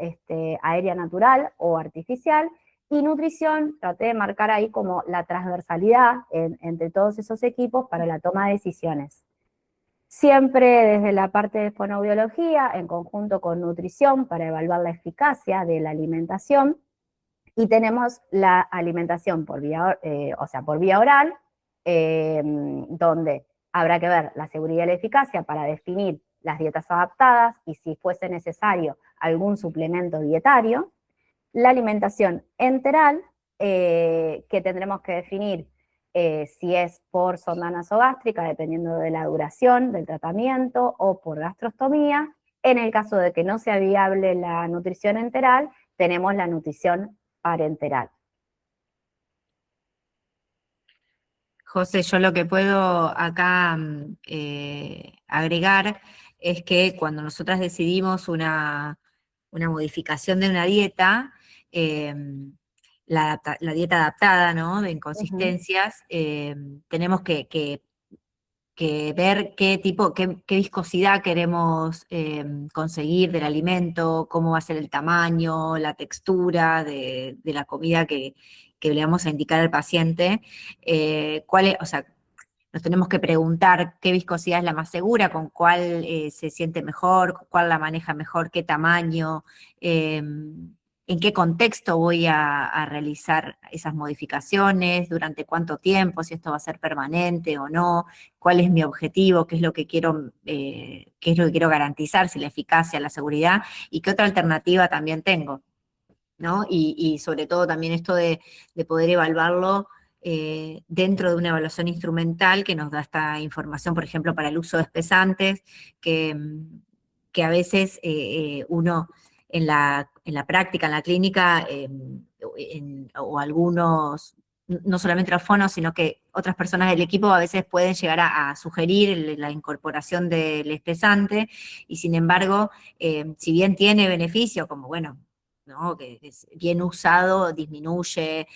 aérea natural o artificial. Y nutrición, traté de marcar ahí como la transversalidad entre todos esos equipos para la toma de decisiones. Siempre desde la parte de fonoaudiología, en conjunto con nutrición, para evaluar la eficacia de la alimentación. Y tenemos la alimentación por vía, por vía oral, donde habrá que ver la seguridad y la eficacia para definir las dietas adaptadas y si fuese necesario algún suplemento dietario. La alimentación enteral, que tendremos que definir si es por sonda nasogástrica, dependiendo de la duración del tratamiento, o por gastrostomía. En el caso de que no sea viable la nutrición enteral, tenemos la nutrición parenteral. José, yo lo que puedo acá agregar es que cuando nosotras decidimos una modificación de una dieta, la dieta adaptada, ¿no? De inconsistencias, tenemos que ver qué viscosidad queremos conseguir del alimento, cómo va a ser el tamaño, la textura de la comida que le vamos a indicar al paciente, o sea, nos tenemos que preguntar qué viscosidad es la más segura, con cuál se siente mejor, cuál la maneja mejor, qué tamaño, en qué contexto voy a realizar esas modificaciones, durante cuánto tiempo, si esto va a ser permanente o no, cuál es mi objetivo, qué es lo que quiero garantizar, si la eficacia, la seguridad, y qué otra alternativa también tengo, ¿no? Y sobre todo también esto de poder evaluarlo dentro de una evaluación instrumental que nos da esta información, por ejemplo, para el uso de espesantes, que a veces uno en la práctica, en la clínica, o algunos, no solamente los fonos, sino que otras personas del equipo a veces pueden llegar a sugerir la incorporación del espesante, y sin embargo, si bien tiene beneficio, como bueno, ¿no? Que es bien usado, disminuye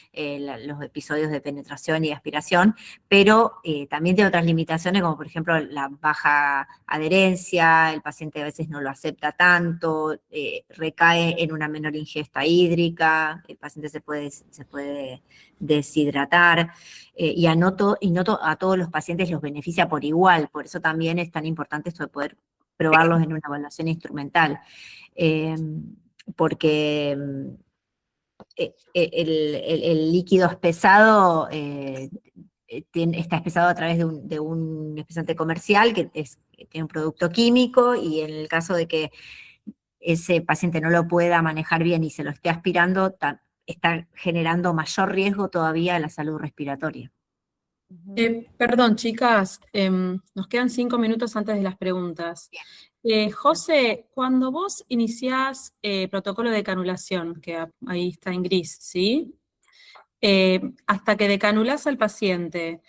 los episodios de penetración y aspiración, pero también tiene otras limitaciones, como por ejemplo la baja adherencia, el paciente a veces no lo acepta tanto, recae en una menor ingesta hídrica, el paciente se puede deshidratar, y no a todos los pacientes los beneficia por igual, por eso también es tan importante esto de poder probarlos en una evaluación instrumental. Porque el líquido espesado está espesado a través de un espesante comercial que tiene un producto químico, y en el caso de que ese paciente no lo pueda manejar bien y se lo esté aspirando, está generando mayor riesgo todavía a la salud respiratoria. Perdón, chicas, nos quedan 5 minutos antes de las preguntas. José, cuando vos iniciás protocolo de canulación, que ahí está en gris, ¿sí? Hasta que decanulás al paciente,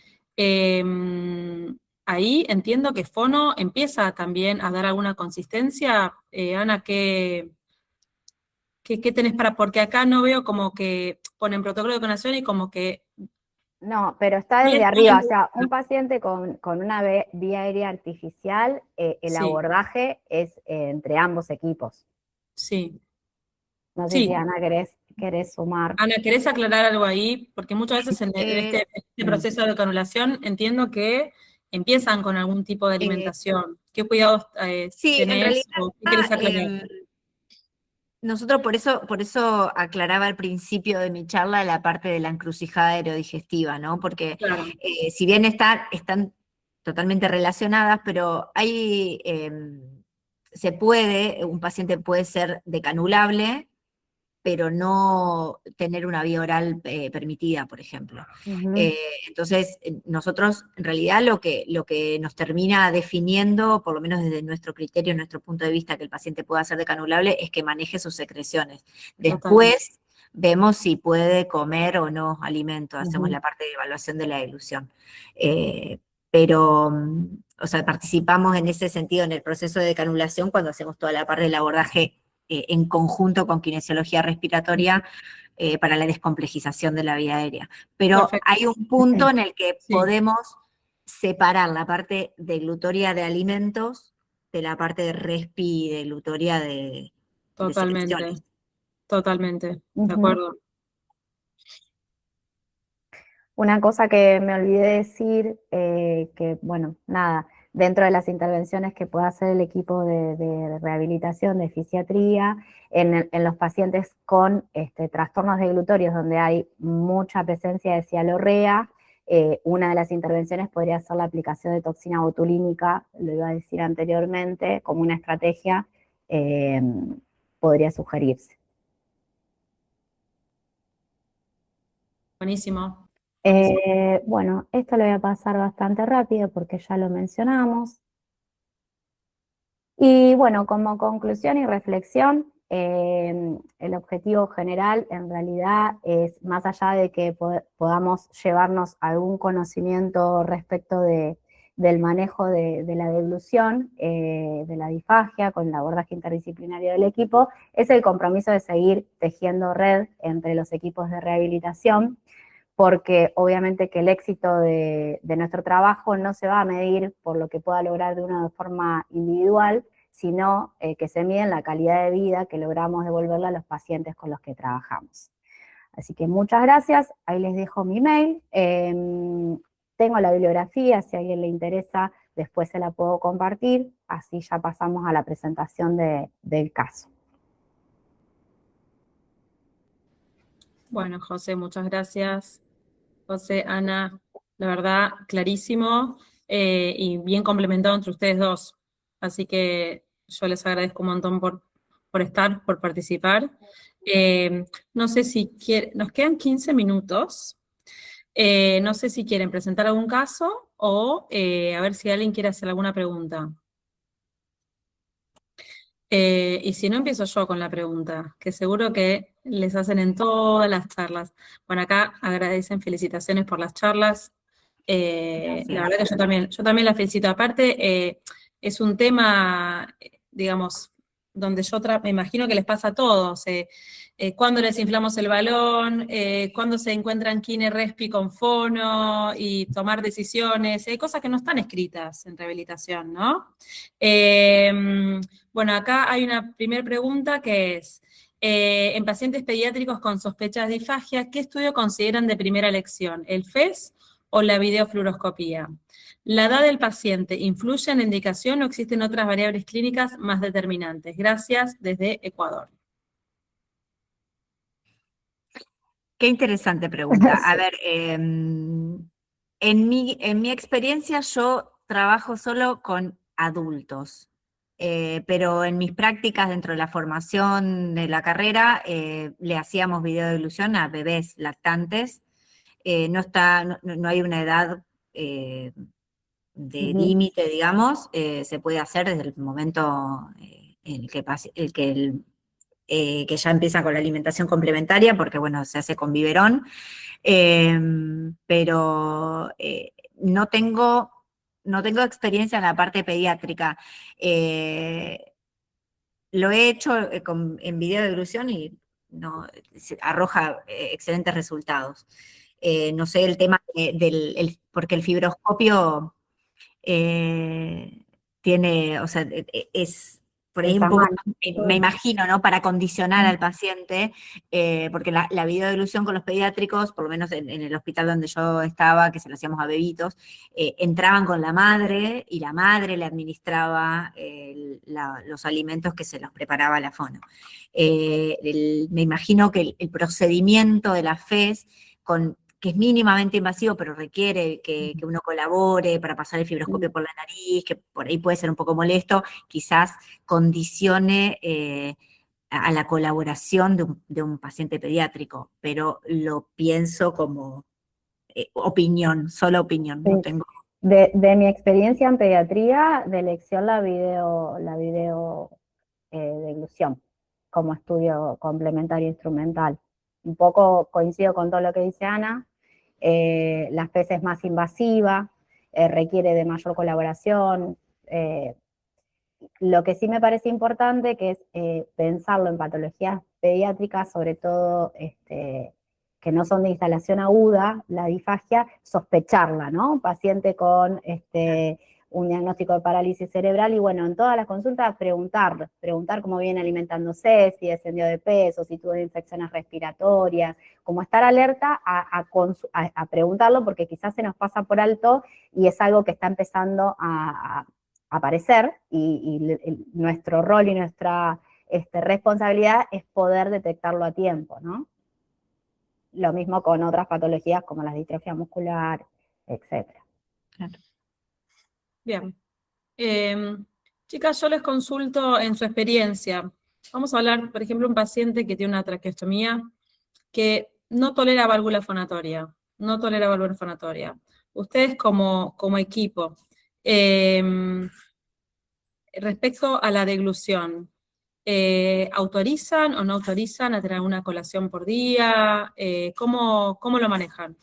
ahí entiendo que Fono empieza también a dar alguna consistencia. Ana, ¿qué tenés porque acá no veo como que ponen protocolo de canulación y como que... No, pero está desde arriba, o sea, un paciente con una vía aérea artificial, el Sí. abordaje es entre ambos equipos. Sí. No sé Sí. si Ana querés sumar. Ana, ¿querés aclarar algo ahí? Porque muchas veces en este proceso de canulación entiendo que empiezan con algún tipo de alimentación. ¿Qué cuidados Sí, en tenés realidad, o qué querés aclarar? nosotros por eso aclaraba al principio de mi charla la parte de la encrucijada aerodigestiva, ¿no? Porque Claro. si bien están totalmente relacionadas, pero un paciente puede ser decanulable, pero no tener una vía oral permitida, por ejemplo. Entonces, nosotros, en realidad, lo que nos termina definiendo, por lo menos desde nuestro criterio, nuestro punto de vista, que el paciente pueda ser decanulable, es que maneje sus secreciones. Después, vemos si puede comer o no alimento, hacemos la parte de evaluación de la dilución. Pero, o sea, participamos en ese sentido en el proceso de decanulación cuando hacemos toda la parte del abordaje en conjunto con kinesiología respiratoria para la descomplejización de la vía aérea. Pero Perfecto. hay un punto en el que Sí. podemos separar la parte deglutoria de alimentos de la parte de respi y deglutoria de Totalmente. secreciones. Totalmente. De acuerdo. Una cosa que me olvidé decir, que bueno, nada, dentro de las intervenciones que pueda hacer el equipo de rehabilitación de fisiatría, en los pacientes con trastornos deglutorios donde hay mucha presencia de cialorrea, una de las intervenciones podría ser la aplicación de toxina botulínica, lo iba a decir anteriormente, como una estrategia, eh, podría sugerirse. Buenísimo. Buenísimo. Bueno, esto lo voy a pasar bastante rápido porque ya lo mencionamos. Y bueno, como conclusión y reflexión, el objetivo general en realidad es, más allá de que podamos llevarnos algún conocimiento respecto del manejo de la deglución, de la disfagia, con el abordaje interdisciplinario del equipo, es el compromiso de seguir tejiendo red entre los equipos de rehabilitación, porque obviamente que el éxito de nuestro trabajo no se va a medir por lo que pueda lograr de una forma individual, sino que se mide en la calidad de vida que logramos devolverle a los pacientes con los que trabajamos. Así que muchas gracias, ahí les dejo mi mail. Tengo la bibliografía, si a alguien le interesa, después se la puedo compartir, así ya pasamos a la presentación del caso. Bueno, José, muchas gracias. José, Ana, la verdad, clarísimo y bien complementado entre ustedes dos. Así que yo les agradezco un montón por estar, por participar. No sé si nos quedan 15 minutos. No sé si quieren presentar algún caso o a ver si alguien quiere hacer alguna pregunta. Y si no, empiezo yo con la pregunta, que seguro que les hacen en todas las charlas. Bueno, acá agradecen felicitaciones por las charlas. La verdad que yo también la felicito. Aparte, es un tema, digamos, donde me imagino que les pasa a todos. Cuando les inflamos el balón, cuando se encuentran kine respi con fono y tomar decisiones. Hay cosas que no están escritas en rehabilitación, ¿no? Bueno, acá hay una primera pregunta que es, en pacientes pediátricos con sospechas de disfagia, ¿qué estudio consideran de primera elección? ¿El FES o la videofluoroscopía? ¿La edad del paciente influye en la indicación o existen otras variables clínicas más determinantes? Gracias, desde Ecuador. Qué interesante pregunta. A ver, en mi experiencia yo trabajo solo con adultos, pero en mis prácticas dentro de la formación de la carrera le hacíamos videodeglución a bebés lactantes. No hay una edad de límite, digamos, se puede hacer desde el momento en que ya empieza con la alimentación complementaria, porque bueno, se hace con biberón, pero no tengo experiencia en la parte pediátrica. Lo he hecho en video de deglución y arroja excelentes resultados. No sé el tema porque el fibroscopio tiene, o sea, por ahí El un poco, tamaño. me imagino, ¿no? Para condicionar al paciente, porque la videodeglución con los pediátricos, por lo menos en el hospital donde yo estaba, que se lo hacíamos a bebitos, entraban con la madre y la madre le administraba los alimentos que se los preparaba la fono. Me imagino que el procedimiento de la FES que es mínimamente invasivo, pero requiere que uno colabore para pasar el fibroscopio por la nariz, que por ahí puede ser un poco molesto, quizás condicione a la colaboración de un paciente pediátrico, pero lo pienso como opinión, solo opinión, no Sí. tengo... De mi experiencia en pediatría, de elección la video deglución como estudio complementario instrumental. Un poco coincido con todo lo que dice Ana, la especie es más invasiva, requiere de mayor colaboración. Lo que sí me parece importante que es pensarlo en patologías pediátricas, sobre todo que no son de instalación aguda, la disfagia, sospecharla, ¿no? Un paciente con un diagnóstico de parálisis cerebral, y bueno, en todas las consultas preguntar cómo viene alimentándose, si descendió de peso, si tuvo infecciones respiratorias, como estar alerta a preguntarlo, porque quizás se nos pasa por alto y es algo que está empezando a aparecer, y nuestro rol y nuestra responsabilidad es poder detectarlo a tiempo, ¿no? Lo mismo con otras patologías como la distrofia muscular, etcétera. Bien. Chicas, yo les consulto en su experiencia. Vamos a hablar, por ejemplo, un paciente que tiene una traqueostomía que no tolera válvula fonatoria, no tolera válvula fonatoria. Ustedes como equipo, respecto a la deglución, ¿autorizan o no autorizan a tener una colación por día? ¿Cómo lo manejan?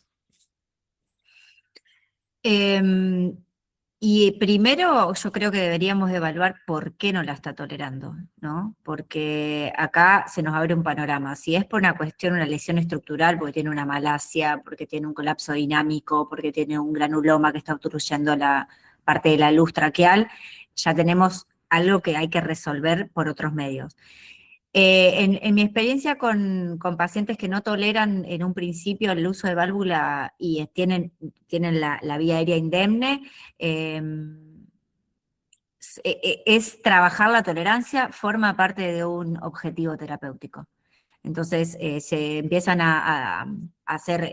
Y primero yo creo que deberíamos de evaluar por qué no la está tolerando, ¿no? Porque acá se nos abre un panorama. Si es por una cuestión, una lesión estructural, porque tiene una malasia, porque tiene un colapso dinámico, porque tiene un granuloma que está obstruyendo la parte de la luz traqueal, ya tenemos algo que hay que resolver por otros medios. En mi experiencia con pacientes que no toleran en un principio el uso de válvula y tienen la vía aérea indemne, es trabajar la tolerancia, forma parte de un objetivo terapéutico. Entonces se empiezan a hacer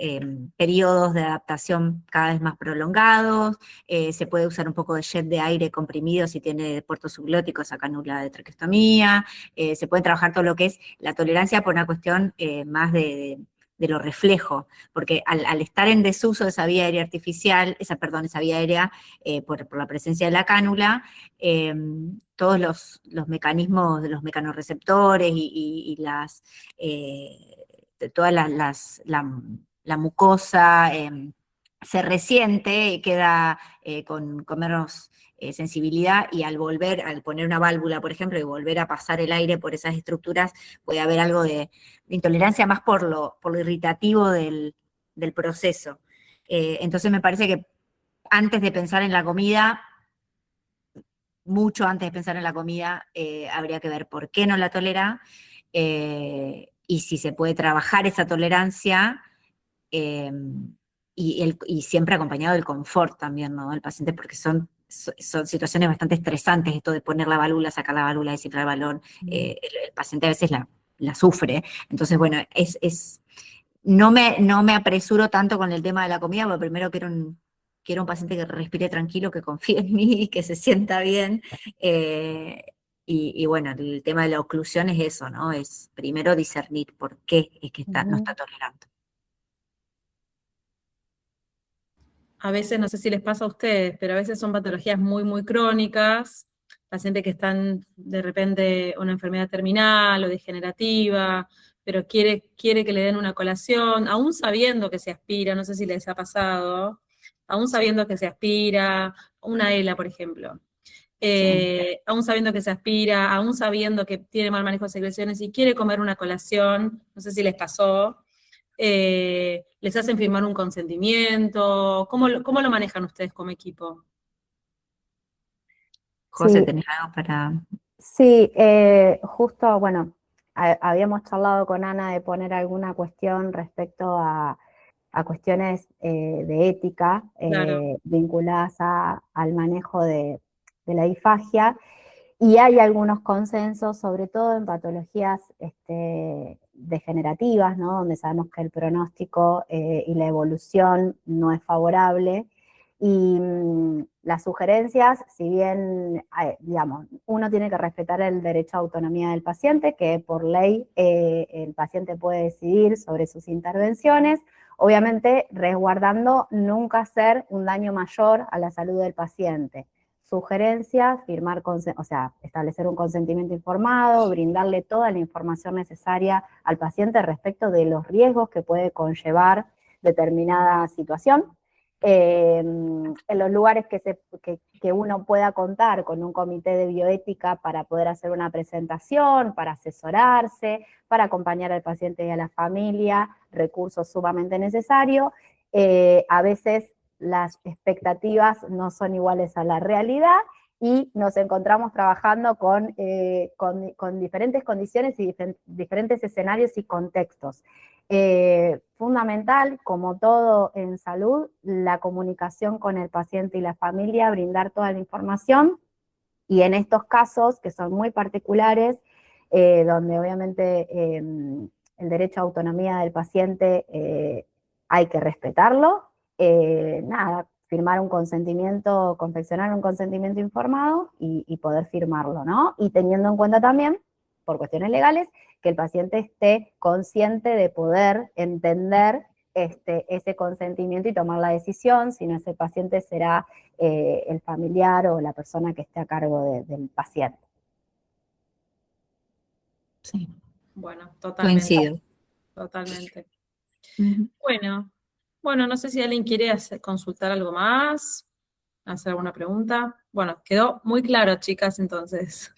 periodos de adaptación cada vez más prolongados, se puede usar un poco de jet de aire comprimido si tiene puertos subglóticos, esa cánula de traqueostomía, se puede trabajar todo lo que es la tolerancia por una cuestión más de lo reflejo, porque al estar en desuso de esa vía aérea artificial, esa vía aérea por la presencia de la cánula, todos los mecanismos de los mecanorreceptores y las toda la mucosa se resiente, queda con menos sensibilidad, y al poner una válvula, por ejemplo, y volver a pasar el aire por esas estructuras, puede haber algo de intolerancia más por lo irritativo del proceso. Entonces me parece que antes de pensar en la comida, mucho antes de pensar en la comida, habría que ver por qué no la tolera, y si se puede trabajar esa tolerancia, y siempre acompañado del confort también, ¿no? Del paciente, porque son situaciones bastante estresantes, esto de poner la válvula, sacar la válvula, descifrar el balón, el paciente a veces la sufre. Entonces, bueno, no me apresuro tanto con el tema de la comida, porque primero quiero un paciente que respire tranquilo, que confíe en mí, que se sienta bien. Y bueno, el tema de la oclusión es eso, ¿no? Es primero discernir por qué es que no está tolerando. A veces, no sé si les pasa a ustedes, pero a veces son patologías muy, muy crónicas, pacientes que están de repente una enfermedad terminal o degenerativa, pero quiere que le den una colación, aún sabiendo que se aspira, no sé si les ha pasado, aún sabiendo que se aspira, una ELA, por ejemplo. Aún sabiendo que se aspira, aún sabiendo que tiene mal manejo de secreciones y quiere comer una colación, no sé si les pasó, les hacen firmar un consentimiento, ¿cómo lo manejan ustedes como equipo? José, Sí, ¿tenés algo para...? sí, justo, bueno, habíamos charlado con Ana de poner alguna cuestión respecto a cuestiones de ética Claro. vinculadas al manejo de la disfagia, y hay algunos consensos, sobre todo en patologías degenerativas, ¿no? Donde sabemos que el pronóstico y la evolución no es favorable. Y las sugerencias, si bien, digamos, uno tiene que respetar el derecho a autonomía del paciente, que por ley el paciente puede decidir sobre sus intervenciones, obviamente resguardando nunca hacer un daño mayor a la salud del paciente. Sugerencias, establecer un consentimiento informado, brindarle toda la información necesaria al paciente respecto de los riesgos que puede conllevar determinada situación. En los lugares que uno pueda contar con un comité de bioética para poder hacer una presentación, para asesorarse, para acompañar al paciente y a la familia, recursos sumamente necesarios. A veces las expectativas no son iguales a la realidad, y nos encontramos trabajando con diferentes condiciones y diferentes escenarios y contextos. Fundamental, como todo en salud, la comunicación con el paciente y la familia, brindar toda la información, y en estos casos, que son muy particulares, donde obviamente el derecho a autonomía del paciente hay que respetarlo, nada, firmar un consentimiento, confeccionar un consentimiento informado y poder firmarlo, ¿no? Y teniendo en cuenta también, por cuestiones legales, que el paciente esté consciente de poder entender ese consentimiento y tomar la decisión, si no ese paciente será el familiar o la persona que esté a cargo del paciente. Sí, Bueno, totalmente. coincido. Totalmente. Ujú. Bueno, no sé si alguien quiere consultar algo más, hacer alguna pregunta. Bueno, quedó muy claro, chicas, entonces.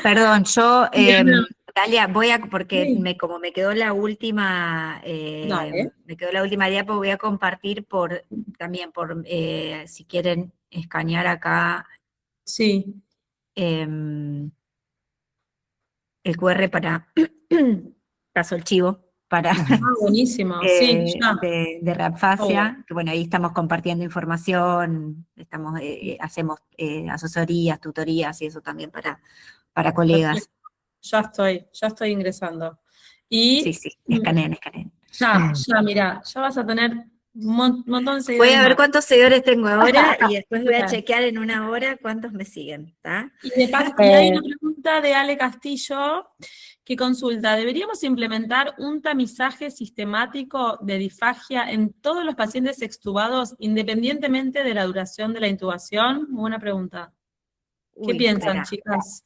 Perdón, yo, Diana. Dalia, porque Sí. como me quedó la última, Dale. diapo, voy a compartir también si quieren escanear acá Sí. el QR para, paso el chivo, para Buenísimo. Sí, ya. de Obvio. Rapfacia, que bueno, ahí estamos compartiendo información, hacemos asesorías, tutorías y eso también para colegas. Perfecto. Ya estoy ingresando. Sí, Y sí, escaneen. ya, mira, ya vas a tener un montón de Voy seguidores a ver más. cuántos seguidores tengo ahora y después voy a Bien. chequear en una hora cuántos me siguen, ¿está? Y hay una pregunta de Ale Castillo que consulta, ¿deberíamos implementar un tamizaje sistemático de disfagia en todos los pacientes extubados independientemente de la duración de la intubación? Buena pregunta. ¿Qué Uy, piensan, espera. chicas?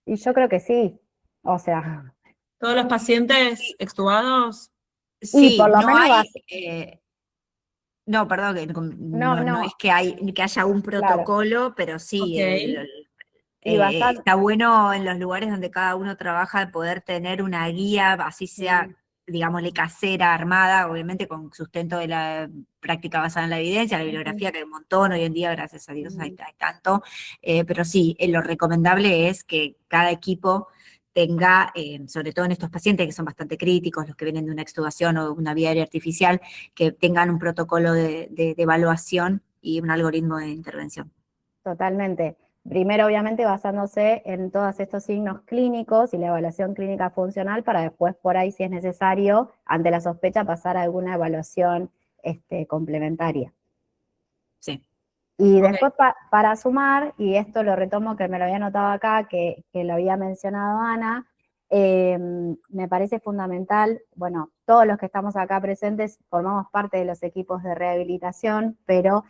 Y yo creo que sí, o sea, ¿Todos los pacientes extubados? y Sí, por lo no menos hay, no, perdón, no, no es no, que haya un claro, protocolo, pero sí, Ok. y basar, está bueno en los lugares donde cada uno trabaja poder tener una guía, así sea, digámosle, casera, armada, obviamente con sustento de la práctica basada en la evidencia, la bibliografía, que hay un montón hoy en día, gracias a Dios hay tanto, pero sí, lo recomendable es que cada equipo tenga, sobre todo en estos pacientes que son bastante críticos, los que vienen de una extubación o una vía aérea artificial, que tengan un protocolo de evaluación y un algoritmo de intervención. totalmente. Primero, obviamente, basándose en todos estos signos clínicos y la evaluación clínica funcional, para después, por ahí, si es necesario, ante la sospecha, pasar a alguna evaluación complementaria. Sí. Y Ok. después, para sumar, y esto lo retomo que me lo había anotado acá, que lo había mencionado Ana, me parece fundamental, bueno, todos los que estamos acá presentes formamos parte de los equipos de rehabilitación, pero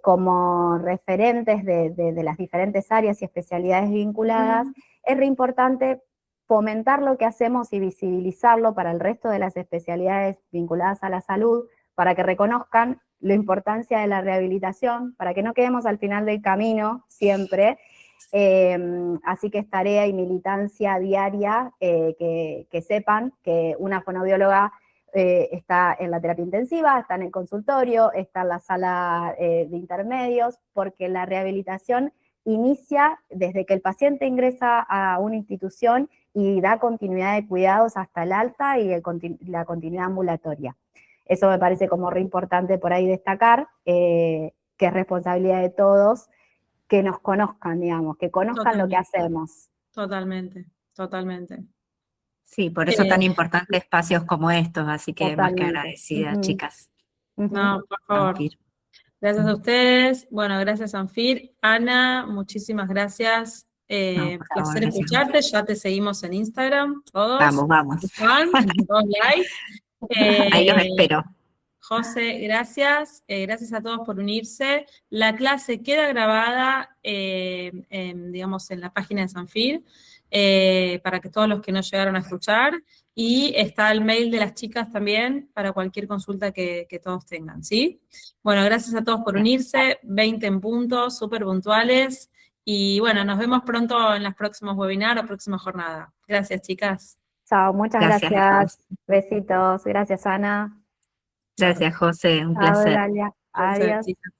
como referentes de las diferentes áreas y especialidades vinculadas, es re importante fomentar lo que hacemos y visibilizarlo para el resto de las especialidades vinculadas a la salud, para que reconozcan la importancia de la rehabilitación, para que no quedemos al final del camino siempre. Así que es tarea y militancia diaria que sepan que una fonoaudióloga está en la terapia intensiva, está en el consultorio, está en la sala de intermedios, porque la rehabilitación inicia desde que el paciente ingresa a una institución y da continuidad de cuidados hasta el alta y la continuidad ambulatoria. Eso me parece como re importante por ahí destacar, que es responsabilidad de todos que nos conozcan, digamos, que conozcan lo que hacemos. Totalmente. Sí, por eso tan importante espacios como estos, así que más que Totalmente. agradecida, chicas. No, por favor. Anfir. Gracias a ustedes. Bueno, gracias, Anfir. Ana, muchísimas gracias. No, por favor, Placer gracias. escucharte. Ya te seguimos en Instagram, todos. Vamos. Todos like. Ahí los espero. José, gracias. Gracias a todos por unirse. La clase queda grabada, digamos, en la página de Sanfir, para que todos los que no llegaron a escuchar. Y está el mail de las chicas también para cualquier consulta que todos tengan, ¿sí? Bueno, gracias a todos por unirse. 20 en punto, súper puntuales. Y bueno, nos vemos pronto en los próximos webinars o próxima jornada. Gracias, chicas. Chao, muchas Gracias a gracias. todos. Besitos. Gracias, Ana. Gracias, José, un Chao, placer. Dalia. Placer, Adiós. chicas.